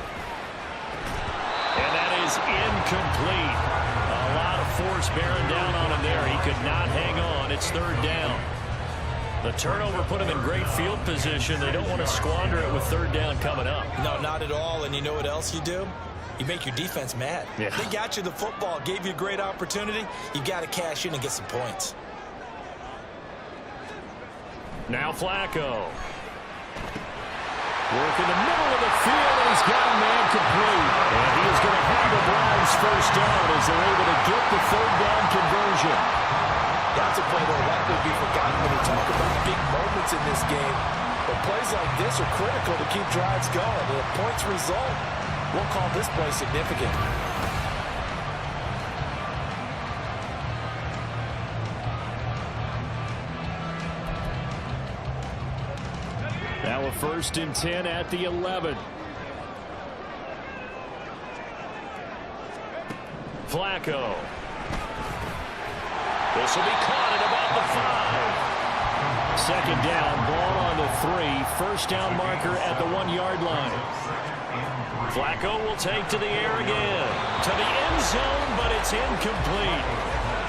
B: that is incomplete. A lot of force bearing down on him there. He could not hang on. It's 3rd down. The turnover put him in great field position. They don't want to squander it with 3rd down coming up.
C: No, not at all. And you know what else you do? You make your defense mad.
B: Yeah.
C: They got you the football, gave you a great opportunity. You got to cash in and get some points.
B: Now Flacco. Work in the middle of the field, and he's got a man complete. And he is going to have the Browns first down as they're able to get the 3rd down conversion.
C: That's a play that will likely be forgotten when we talk about big moments in this game. But plays like this are critical to keep drives going. And if points result, we'll call this play significant.
B: Now a 1st and 10 at the 11. Flacco. This will be caught at about the 5. Second down, ball on the 3. First down marker at the 1-yard line. Flacco will take to the air again. To the end zone, but it's incomplete.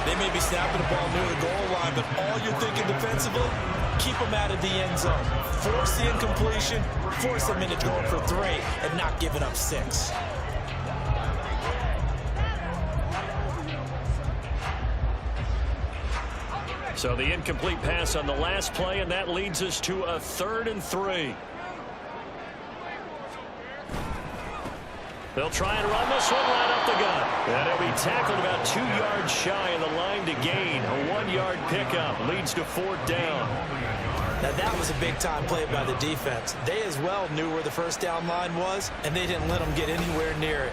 C: They may be snapping the ball near the goal line, but all you're thinking defensively, keep them out of the end zone. Force the incompletion, force them into going for 3, and not giving up 6.
B: So the incomplete pass on the last play, and that leads us to a 3rd and 3. They'll try and run this one right up the gut. And it'll be tackled about 2 yards shy of the line to gain. A 1-yard pickup leads to 4th down.
C: Now that was a big-time play by the defense. They as well knew where the first down line was, and they didn't let them get anywhere near it.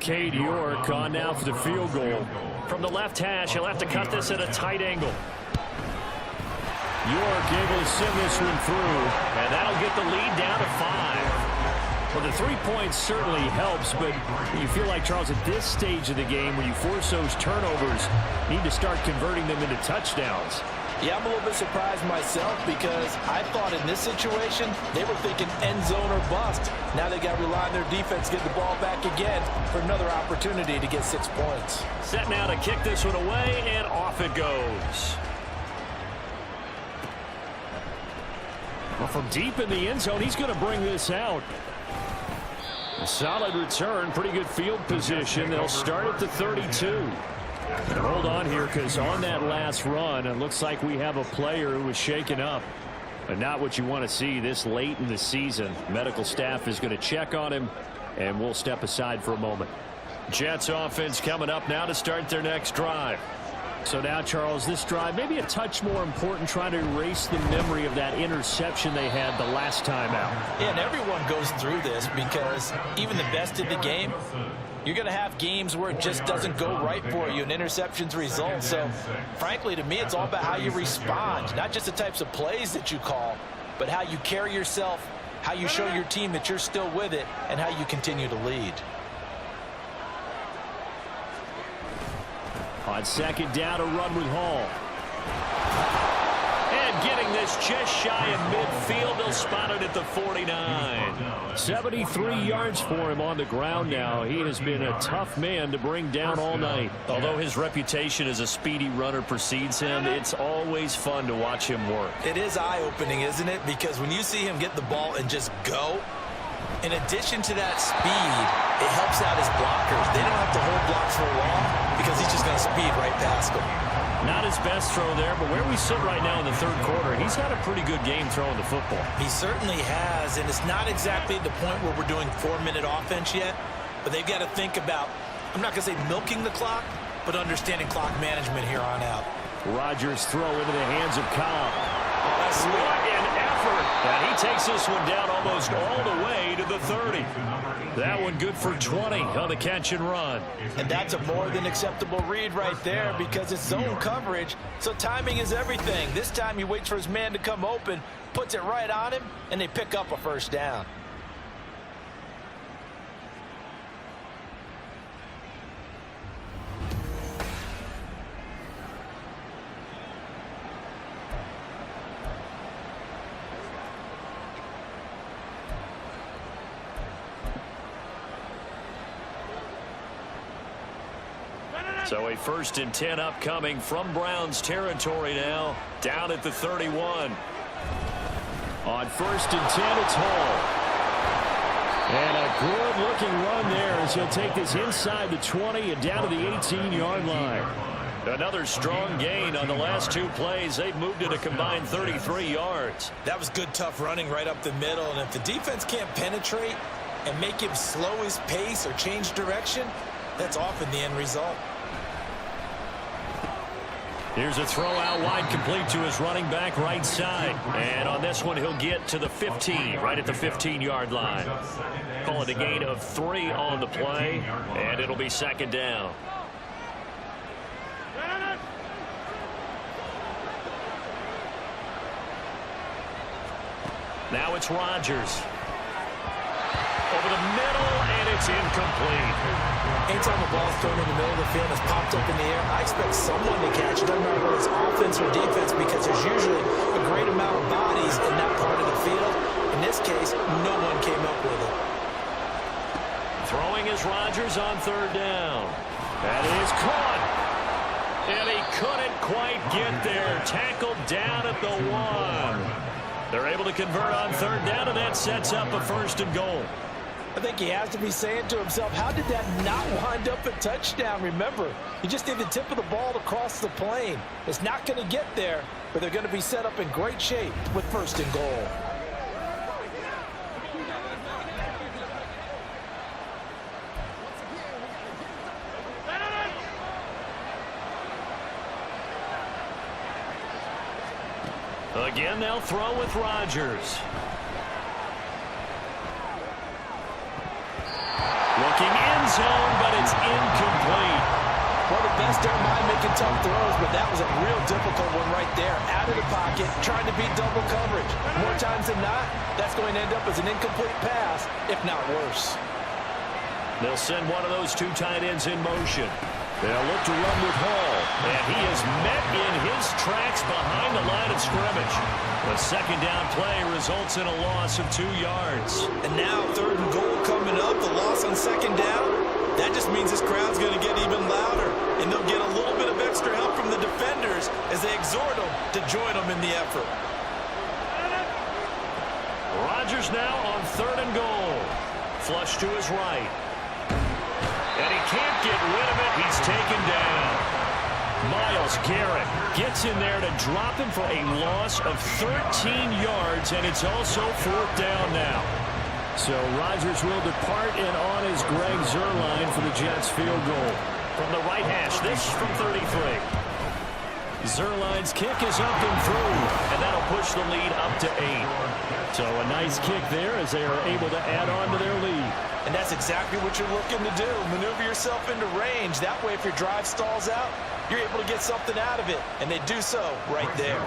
B: Cade York on now for the field goal. From the left hash, he'll have to cut this at a tight angle. York able to send this one through, and that'll get the lead down to 5. Well, the 3 points certainly helps, but you feel like, Charles, at this stage of the game, when you force those turnovers, you need to start converting them into touchdowns.
C: Yeah, I'm a little bit surprised myself because I thought in this situation they were thinking end zone or bust. Now they got to rely on their defense to get the ball back again for another opportunity to get 6 points.
B: Set now to kick this one away, and off it goes. Well, from deep in the end zone, he's going to bring this out. A solid return, pretty good field position. They'll start at the 32. And hold on here, because on that last run, it looks like we have a player who was shaken up. But not what you want to see this late in the season. Medical staff is going to check on him, and we'll step aside for a moment. Jets offense coming up now to start their next drive. So now, Charles, this drive maybe a touch more important, trying to erase the memory of that interception they had the last time out.
C: Yeah, and everyone goes through this because even the best in the game, you're going to have games where it just doesn't go right for you and interceptions result. So, frankly, to me, it's all about how you respond, not just the types of plays that you call, but how you carry yourself, how you show your team that you're still with it, and how you continue to lead.
B: On second down, a run with Hall. And getting this just shy of midfield, they'll spot it at the 49. 73 yards for him on the ground now. He has been a tough man to bring down all night.
F: Although his reputation as a speedy runner precedes him, it's always fun to watch him work.
C: It is eye-opening, isn't it? Because when you see him get the ball and just go, in addition to that speed, it helps out his blockers. They don't have to hold blocks for long because he's just going to speed right past them.
B: Not his best throw there, but where we sit right now in the third quarter, he's had a pretty good game throwing the football.
C: He certainly has, and it's not exactly the point where we're doing 4-minute offense yet, but they've got to think about, I'm not going to say milking the clock, but understanding clock management here on out.
B: Rodgers throw into the hands of Cobb.
C: Oh, that's sweet.
B: What an effort! And he takes this one down almost all the way to the 30. That one good for 20 on the catch and run.
C: And that's a more than acceptable read right there because it's zone coverage, so timing is everything. This time he waits for his man to come open, puts it right on him, and they pick up a first down.
B: So a 1st and 10 upcoming from Browns territory now, down at the 31. On 1st and 10, it's Hall. And a good-looking run there as he'll take this inside the 20 and down to the 18-yard line. Another strong gain on the last 2 plays. They've moved it a combined 33 yards.
C: That was good, tough running right up the middle, and if the defense can't penetrate and make him slow his pace or change direction, that's often the end result.
B: Here's a throw out wide, complete to his running back right side. And on this one, he'll get to the 15, right at the 15-yard line. Call it a gain of 3 on the play, and it'll be 2nd down. Now it's Rodgers. Over the middle, and it's incomplete.
C: Anytime a ball's thrown in the middle of the field and it's popped up in the air, I expect someone to catch it. Doesn't matter whether it's offense or defense because there's usually a great amount of bodies in that part of the field. In this case, no one came up with it.
B: Throwing is Rodgers on 3rd down. That is caught. And he couldn't quite get there. Tackled down at the 1. They're able to convert on 3rd down, and that sets up a 1st and goal.
C: I think he has to be saying to himself, how did that not wind up a touchdown? Remember, you just need the tip of the ball to cross the plane. It's not going to get there, but they're going to be set up in great shape with 1st and goal.
B: Again, they'll throw with Rodgers. Looking end zone, but it's incomplete.
C: Well, the best don't mind making tough throws, but that was a real difficult one right there. Out of the pocket, trying to beat double coverage. More times than not, that's going to end up as an incomplete pass, if not worse.
B: They'll send one of those two tight ends in motion. They'll look to run with Hall, and he is met in his tracks behind the line of scrimmage. The second down play results in a loss of 2 yards.
C: And now 3rd and goal coming up, the loss on 2nd down. That just means this crowd's going to get even louder, and they'll get a little bit of extra help from the defenders as they exhort them to join them in the effort.
B: Rodgers now on 3rd and goal. Flush to his right. And he can't get rid of it. He's taken down. Myles Garrett gets in there to drop him for a loss of 13 yards, and it's also 4th down now. So Rodgers will depart, and on is Greg Zuerlein for the Jets field goal. From the right hash, this from 33. Zuerlein's kick is up and through, and that'll push the lead up to 8. So a nice kick there as they are able to add on to their lead.
C: And that's exactly what you're looking to do. Maneuver yourself into range. That way, if your drive stalls out, you're able to get something out of it. And they do so right there.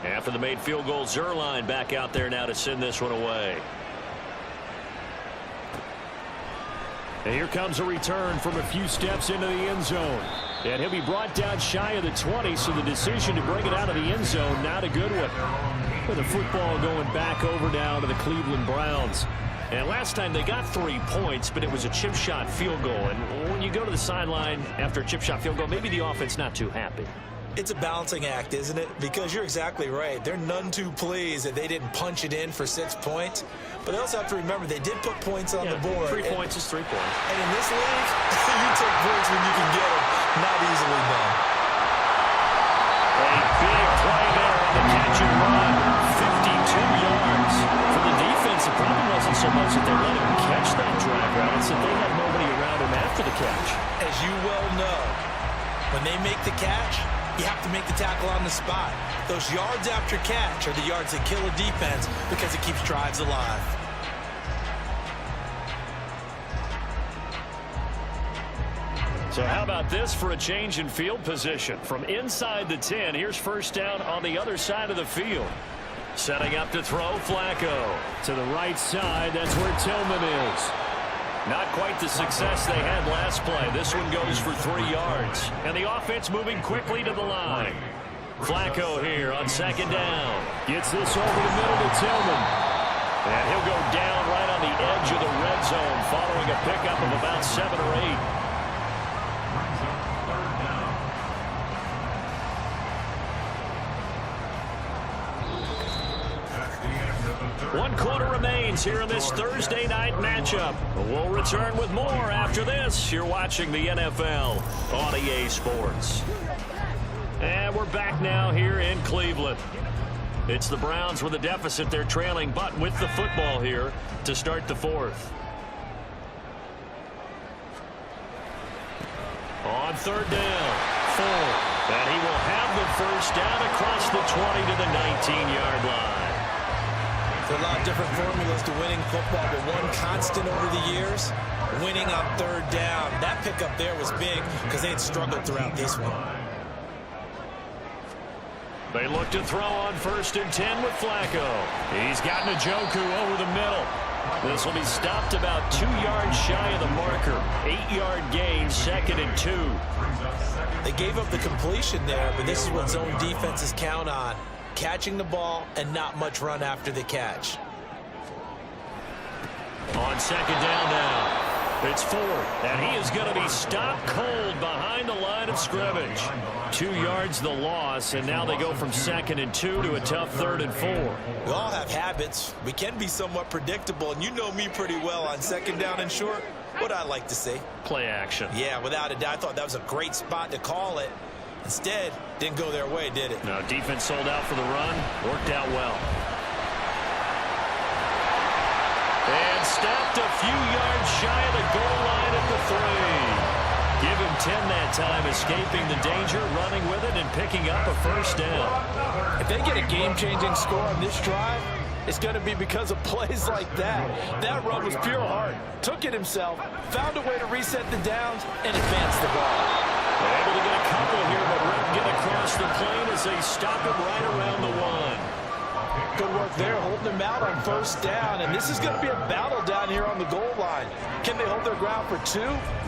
B: After the made field goal, Zuerlein back out there now to send this one away. And here comes a return from a few steps into the end zone. And he'll be brought down shy of the 20, so the decision to bring it out of the end zone, not a good one. With the football going back over now to the Cleveland Browns. And last time they got 3 points, but it was a chip shot field goal. And when you go to the sideline after a chip shot field goal, maybe the offense not too happy.
C: It's a balancing act, isn't it? Because you're exactly right. They're none too pleased that they didn't punch it in for 6 points. But they also have to remember they did put points on the board.
B: 3 points is 3 points.
C: And in this league, you take points when you can get them. Not easily done.
B: A big play there on the catch and run. 52 yards. For the defense, the problem wasn't so much that they let him catch that drag route. It's that they had nobody around him after the catch.
C: As you well know, when they make the catch, you have to make the tackle on the spot. Those yards after catch are the yards that kill a defense because it keeps drives alive.
B: So how about this for a change in field position? From inside the 10, here's 1st down on the other side of the field. Setting up to throw, Flacco. To the right side, that's where Tillman is. Not quite the success they had last play. This one goes for 3 yards. And the offense moving quickly to the line. Flacco here on 2nd down. Gets this over the middle to Tillman. And he'll go down right on the edge of the red zone following a pickup of about 7 or 8. One quarter remains here in this Thursday night matchup. We'll return with more after this. You're watching the NFL on EA Sports. And we're back now here in Cleveland. It's the Browns with a deficit. They're trailing, but with the football here to start the 4th. On 3rd down, 4. And he will have the 1st down across the 20 to the 19-yard line.
C: There are a lot of different formulas to winning football, but one constant over the years, winning on 3rd down. That pickup there was big because they had struggled throughout this one.
B: They look to throw on 1st and 10 with Flacco. He's got Njoku over the middle. This will be stopped about 2 yards shy of the marker. 8-yard gain, 2nd and 2.
C: They gave up the completion there, but this is what zone defenses count on. Catching the ball and not much run after the catch.
B: On 2nd down now, it's 4th, and he is going to be stopped cold behind the line of scrimmage. 2 yards the loss, and now they go from 2nd and 2 to a tough 3rd and 4.
C: We all have habits. We can be somewhat predictable, and you know me pretty well on 2nd down and short. What I like to see.
B: Play action.
C: Yeah, without a doubt. I thought that was a great spot to call it. Instead, didn't go their way, did it?
B: No, defense sold out for the run. Worked out well. And stopped a few yards shy of the goal line at the 3. Give him 10 that time, escaping the danger, running with it, and picking up a 1st down.
C: If they get a game-changing score on this drive, it's going to be because of plays like that. That run was pure heart. Took it himself, found a way to reset the downs, and advance the ball.
B: They're able to get a couple here, but won't get across the plane as they stop him right around the 1.
C: Good work there, holding him out on first down. And this is going to be a battle down here on the goal line. Can they hold their ground for 2,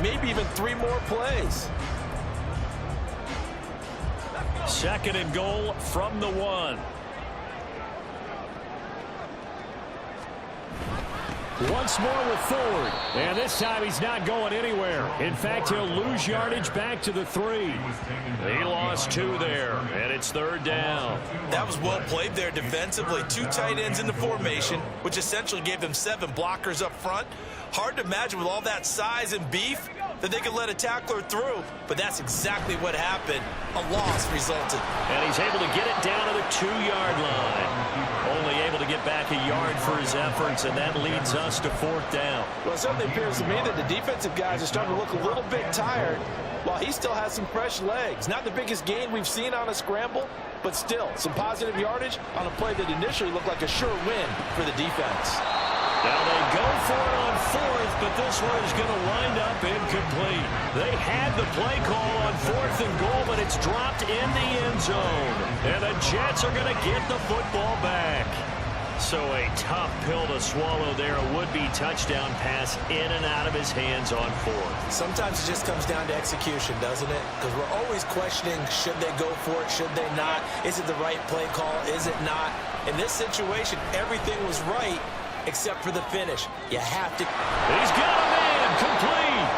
C: maybe even 3 more plays?
B: 2nd and goal from the 1. Once more with Ford. And this time he's not going anywhere. In fact, he'll lose yardage back to the 3. He lost 2 there, and it's 3rd down.
C: That was well played there defensively. 2 tight ends in the formation, which essentially gave them 7 blockers up front. Hard to imagine with all that size and beef that they could let a tackler through, but that's exactly what happened. A loss resulted.
B: And he's able to get it down to the 2-yard line. Only able to get back a yard for his efforts, and that leads us to 4th down.
C: Well, it certainly appears to me that the defensive guys are starting to look a little bit tired, while he still has some fresh legs. Not the biggest gain we've seen on a scramble, but still some positive yardage on a play that initially looked like a sure win for the defense.
B: Now they go for it on 4th, but this one is going to wind up incomplete. They had the play call on 4th and goal, but it's dropped in the end zone. And the Jets are going to get the football back. So a tough pill to swallow there. A would-be touchdown pass in and out of his hands on 4th.
C: Sometimes it just comes down to execution, doesn't it? Because we're always questioning, should they go for it, should they not? Is it the right play call, is it not? In this situation, everything was right, except for the finish. You have to.
B: He's got a man complete.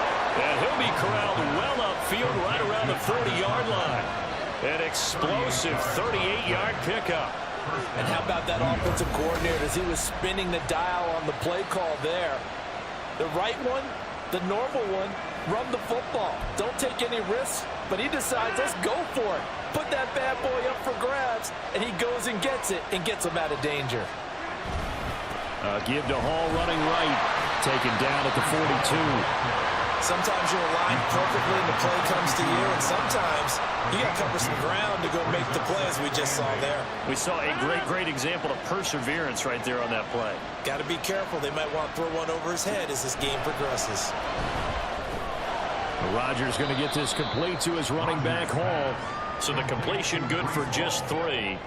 B: And he'll be corralled well upfield right around the 40-yard line. An explosive 38-yard pickup.
C: And how about that offensive coordinator as he was spinning the dial on the play call there? The right one, the normal one, run the football. Don't take any risks, but he decides, let's go for it. Put that bad boy up for grabs, and he goes and gets it and gets him out of danger.
B: Give to Hall running right. Taken down at the 42.
C: Sometimes you're aligned perfectly and the play comes to you, and sometimes you got to cover some ground to go make the play, as we just saw there.
B: We saw a great example of perseverance right there on that play.
C: Got to be careful. They might want to throw one over his head as this game progresses.
B: Rodgers going to get this complete to his running back, Hall. So the completion good for just 3.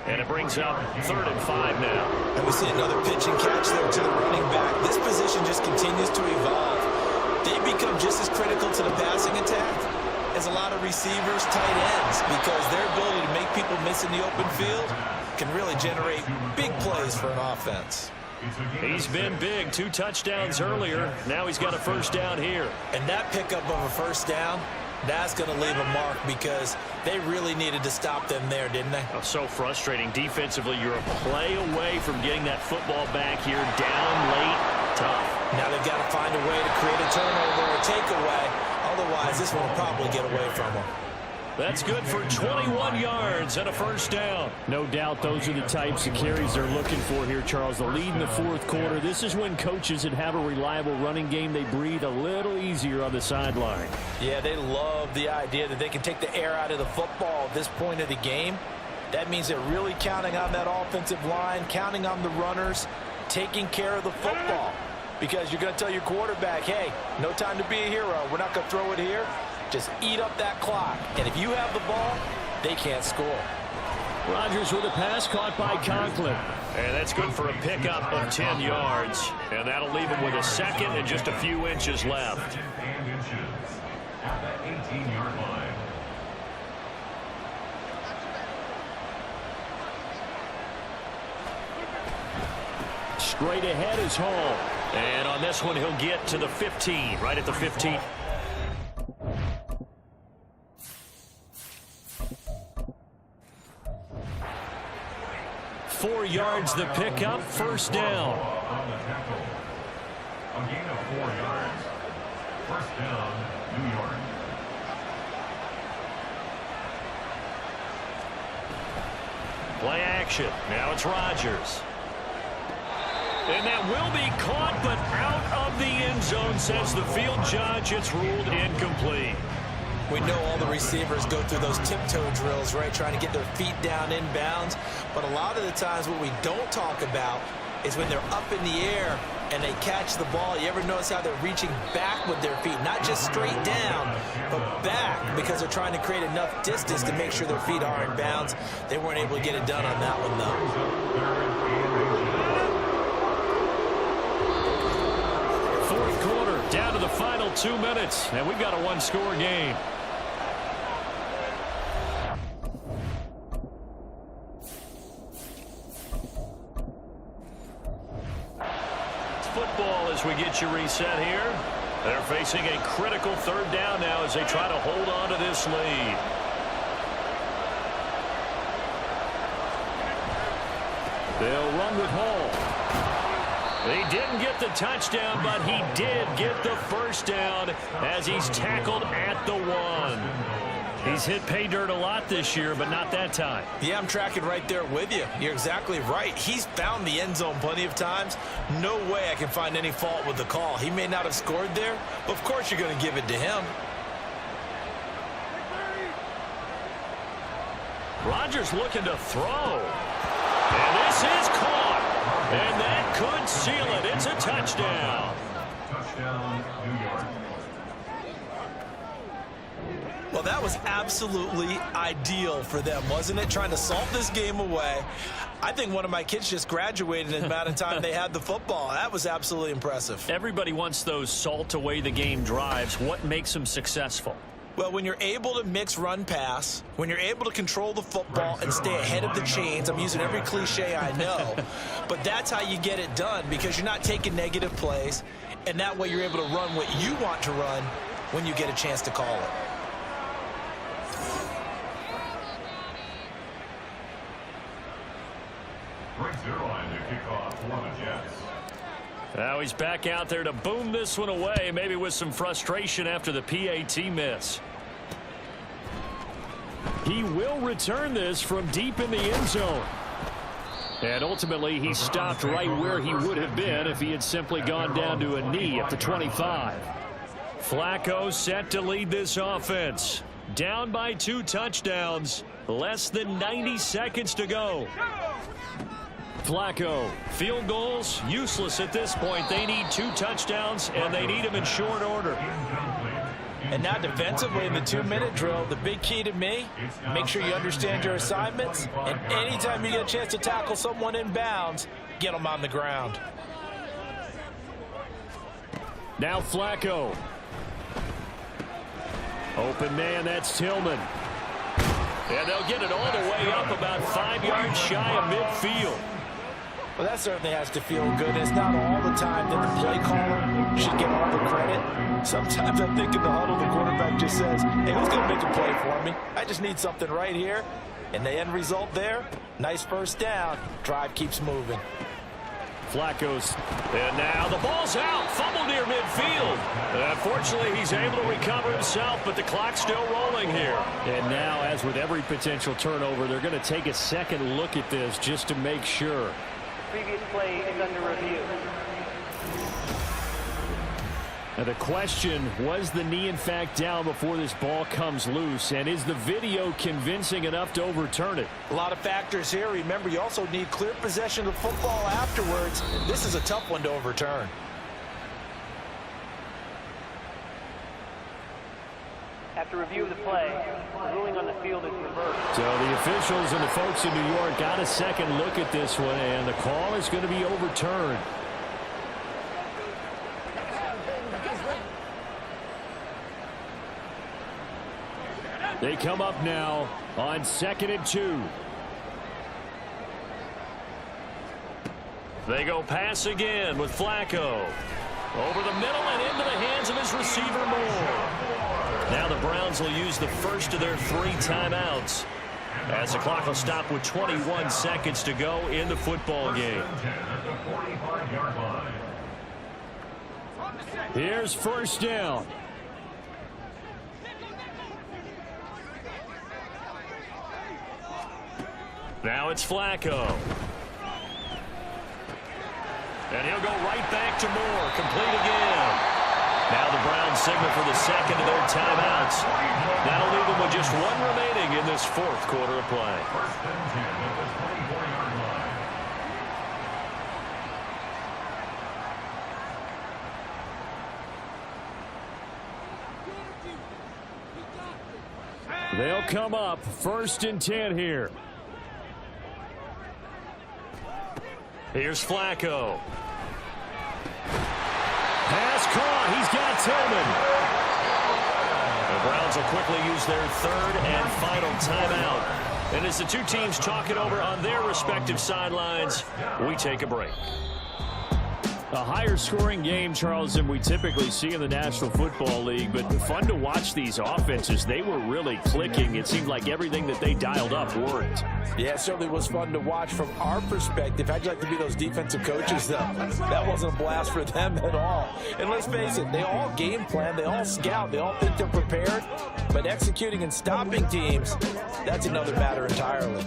B: And it brings up 3rd and 5 now.
C: And we see another pitch and catch there to the running back. This position just continues to evolve. They become just as critical to the passing attack as a lot of receivers, tight ends, because their ability to make people miss in the open field can really generate big plays for an offense.
B: He's been big. 2 touchdowns earlier. Now he's got a first down here.
C: And that pickup of a first down, that's going to leave a mark because they really needed to stop them there, didn't they?
B: Oh, so frustrating. Defensively, you're a play away from getting that football back here. Down late, tough.
C: Now they've got to find a way to create a turnover or a takeaway. Otherwise, this one will probably get away from them.
B: That's good for 21 yards and a first down. No doubt those are the types of carries they're looking for here, Charles. The lead in the 4th quarter. This is when coaches that have a reliable running game, they breathe a little easier on the sideline.
C: Yeah, they love the idea that they can take the air out of the football at this point of the game. That means they're really counting on that offensive line, counting on the runners, taking care of the football. Because you're going to tell your quarterback, hey, no time to be a hero. We're not going to throw it here. Just eat up that clock. And if you have the ball, they can't score.
B: Rodgers with a pass caught by Conklin. And that's good for a pickup of 10 yards. And that'll leave him with a second and just a few inches left.
E: 2nd and inches at the 18-yard line.
B: Straight ahead is Hall. And on this one, he'll get to the 15, right at the 15. Four yards the pickup, first down.
E: On the tackle. A gain of 4 yards. First down, New York.
B: Play action. Now it's Rodgers. And that will be caught, but out of the end zone, says the field judge. It's ruled incomplete.
C: We know all the receivers go through those tiptoe drills, right, trying to get their feet down inbounds. But a lot of the times what we don't talk about is when they're up in the air and they catch the ball. You ever notice how they're reaching back with their feet, not just straight down, but back, because they're trying to create enough distance to make sure their feet are in bounds. They weren't able to get it done on that one, though.
B: Fourth quarter, down to the final 2 minutes, and we've got a one-score game. Football as we get you reset here. They're facing a critical third down now as they try to hold on to this lead. They'll run with Hall. He didn't get the touchdown, but he did get the first down as he's tackled at the 1. He's hit pay dirt a lot this year, but not that time.
C: Yeah, I'm tracking right there with you. You're exactly right. He's found the end zone plenty of times. No way I can find any fault with the call. He may not have scored there, but of course you're going to give it to him.
B: Rodgers looking to throw. And this is caught. And that could seal it. It's a touchdown.
E: Touchdown, New York.
C: Well, that was absolutely ideal for them, wasn't it? Trying to salt this game away. I think one of my kids just graduated in the amount of time they had the football. That was absolutely impressive.
B: Everybody wants those salt away the game drives. What makes them successful?
C: Well, when you're able to mix run-pass, when you're able to control the football and stay ahead of the chains, I'm using every cliche I know, but that's how you get it done, because you're not taking negative plays, and that way you're able to run what you want to run when you get a chance to call it.
E: Brings their line to kick off for the Jets.
B: Now he's back out there to boom this one away, maybe with some frustration after the PAT miss. He will return this from deep in the end zone. And ultimately, he stopped right where he would have been if he had simply gone down to a knee at the 25. Flacco set to lead this offense. Down by 2 touchdowns. Less than 90 seconds to go. Flacco, field goals, useless at this point. They need 2 touchdowns, and they need them in short order.
C: And now defensively in the 2-minute drill, the big key to me, make sure you understand your assignments, and anytime you get a chance to tackle someone in bounds, get them on the ground.
B: Now Flacco. Open man, that's Tillman. And they'll get it all the way up about 5 yards shy of midfield.
C: Well, that certainly has to feel good. It's not all the time that the play caller should get all the credit. Sometimes I think in the huddle, the quarterback just says, hey, who's going to make a play for me? I just need something right here. And the end result there, nice first down. Drive keeps moving.
B: Flacco's. And now the ball's out. Fumble near midfield. Unfortunately, he's able to recover himself, but the clock's still rolling here. And now, as with every potential turnover, they're going to take a second look at this just to make sure.
D: Previous play is under review.
B: Now the question, was the knee in fact down before this ball comes loose? And is the video convincing enough to overturn it?
C: A lot of factors here. Remember, you also need clear possession of football afterwards. This is a tough one to overturn.
D: After review of the play, the ruling on the field is reversed.
B: So the officials and the folks in New York got a second look at this one, and the call is going to be overturned. They come up now on 2nd and 2. They go pass again with Flacco. Over the middle and into the hands of his receiver Moore. Now the Browns will use the first of their 3 timeouts as the clock will stop with 21 seconds to go in the football game. Here's first down. Now it's Flacco. And he'll go right back to Moore. Complete again.
F: Now the Browns signal for the second of their timeouts. That'll leave them with just one remaining in this fourth quarter of play.
E: First and 10 at the 24-yard line.
B: They'll come up 1st and 10 here.
F: Here's Flacco.
B: Pass caught. He's got Tillman.
F: The Browns will quickly use their third and final timeout. And as the two teams talk it over on their respective sidelines, we take a break.
B: A higher scoring game, Charles, than we typically see in the National Football League, but fun to watch these offenses. They were really clicking. It seemed like everything that they dialed up worked.
C: Yeah, it certainly was fun to watch from our perspective. How'd you like to be those defensive coaches, though? That wasn't a blast for them at all. And let's face it, they all game plan, they all scout, they all think they're prepared, but executing and stopping teams, that's another matter entirely.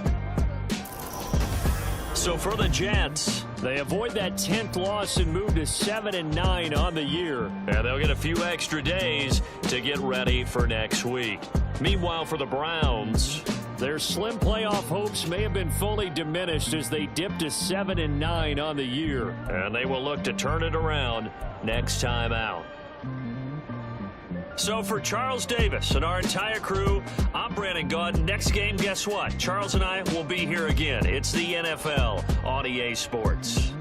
F: So for the Jets,
B: they avoid that 10th loss and move to 7-9 on the year.
F: and they'll get a few extra days to get ready for next week. Meanwhile, for the Browns,
B: Their slim playoff hopes may have been fully diminished as they dipped to 7-9 on the year.
F: and they will look to turn it around next time out. So for Charles Davis and our entire crew, I'm Brandon Gaudin. Next game, guess what? Charles and I will be here again. It's the NFL on EA Sports.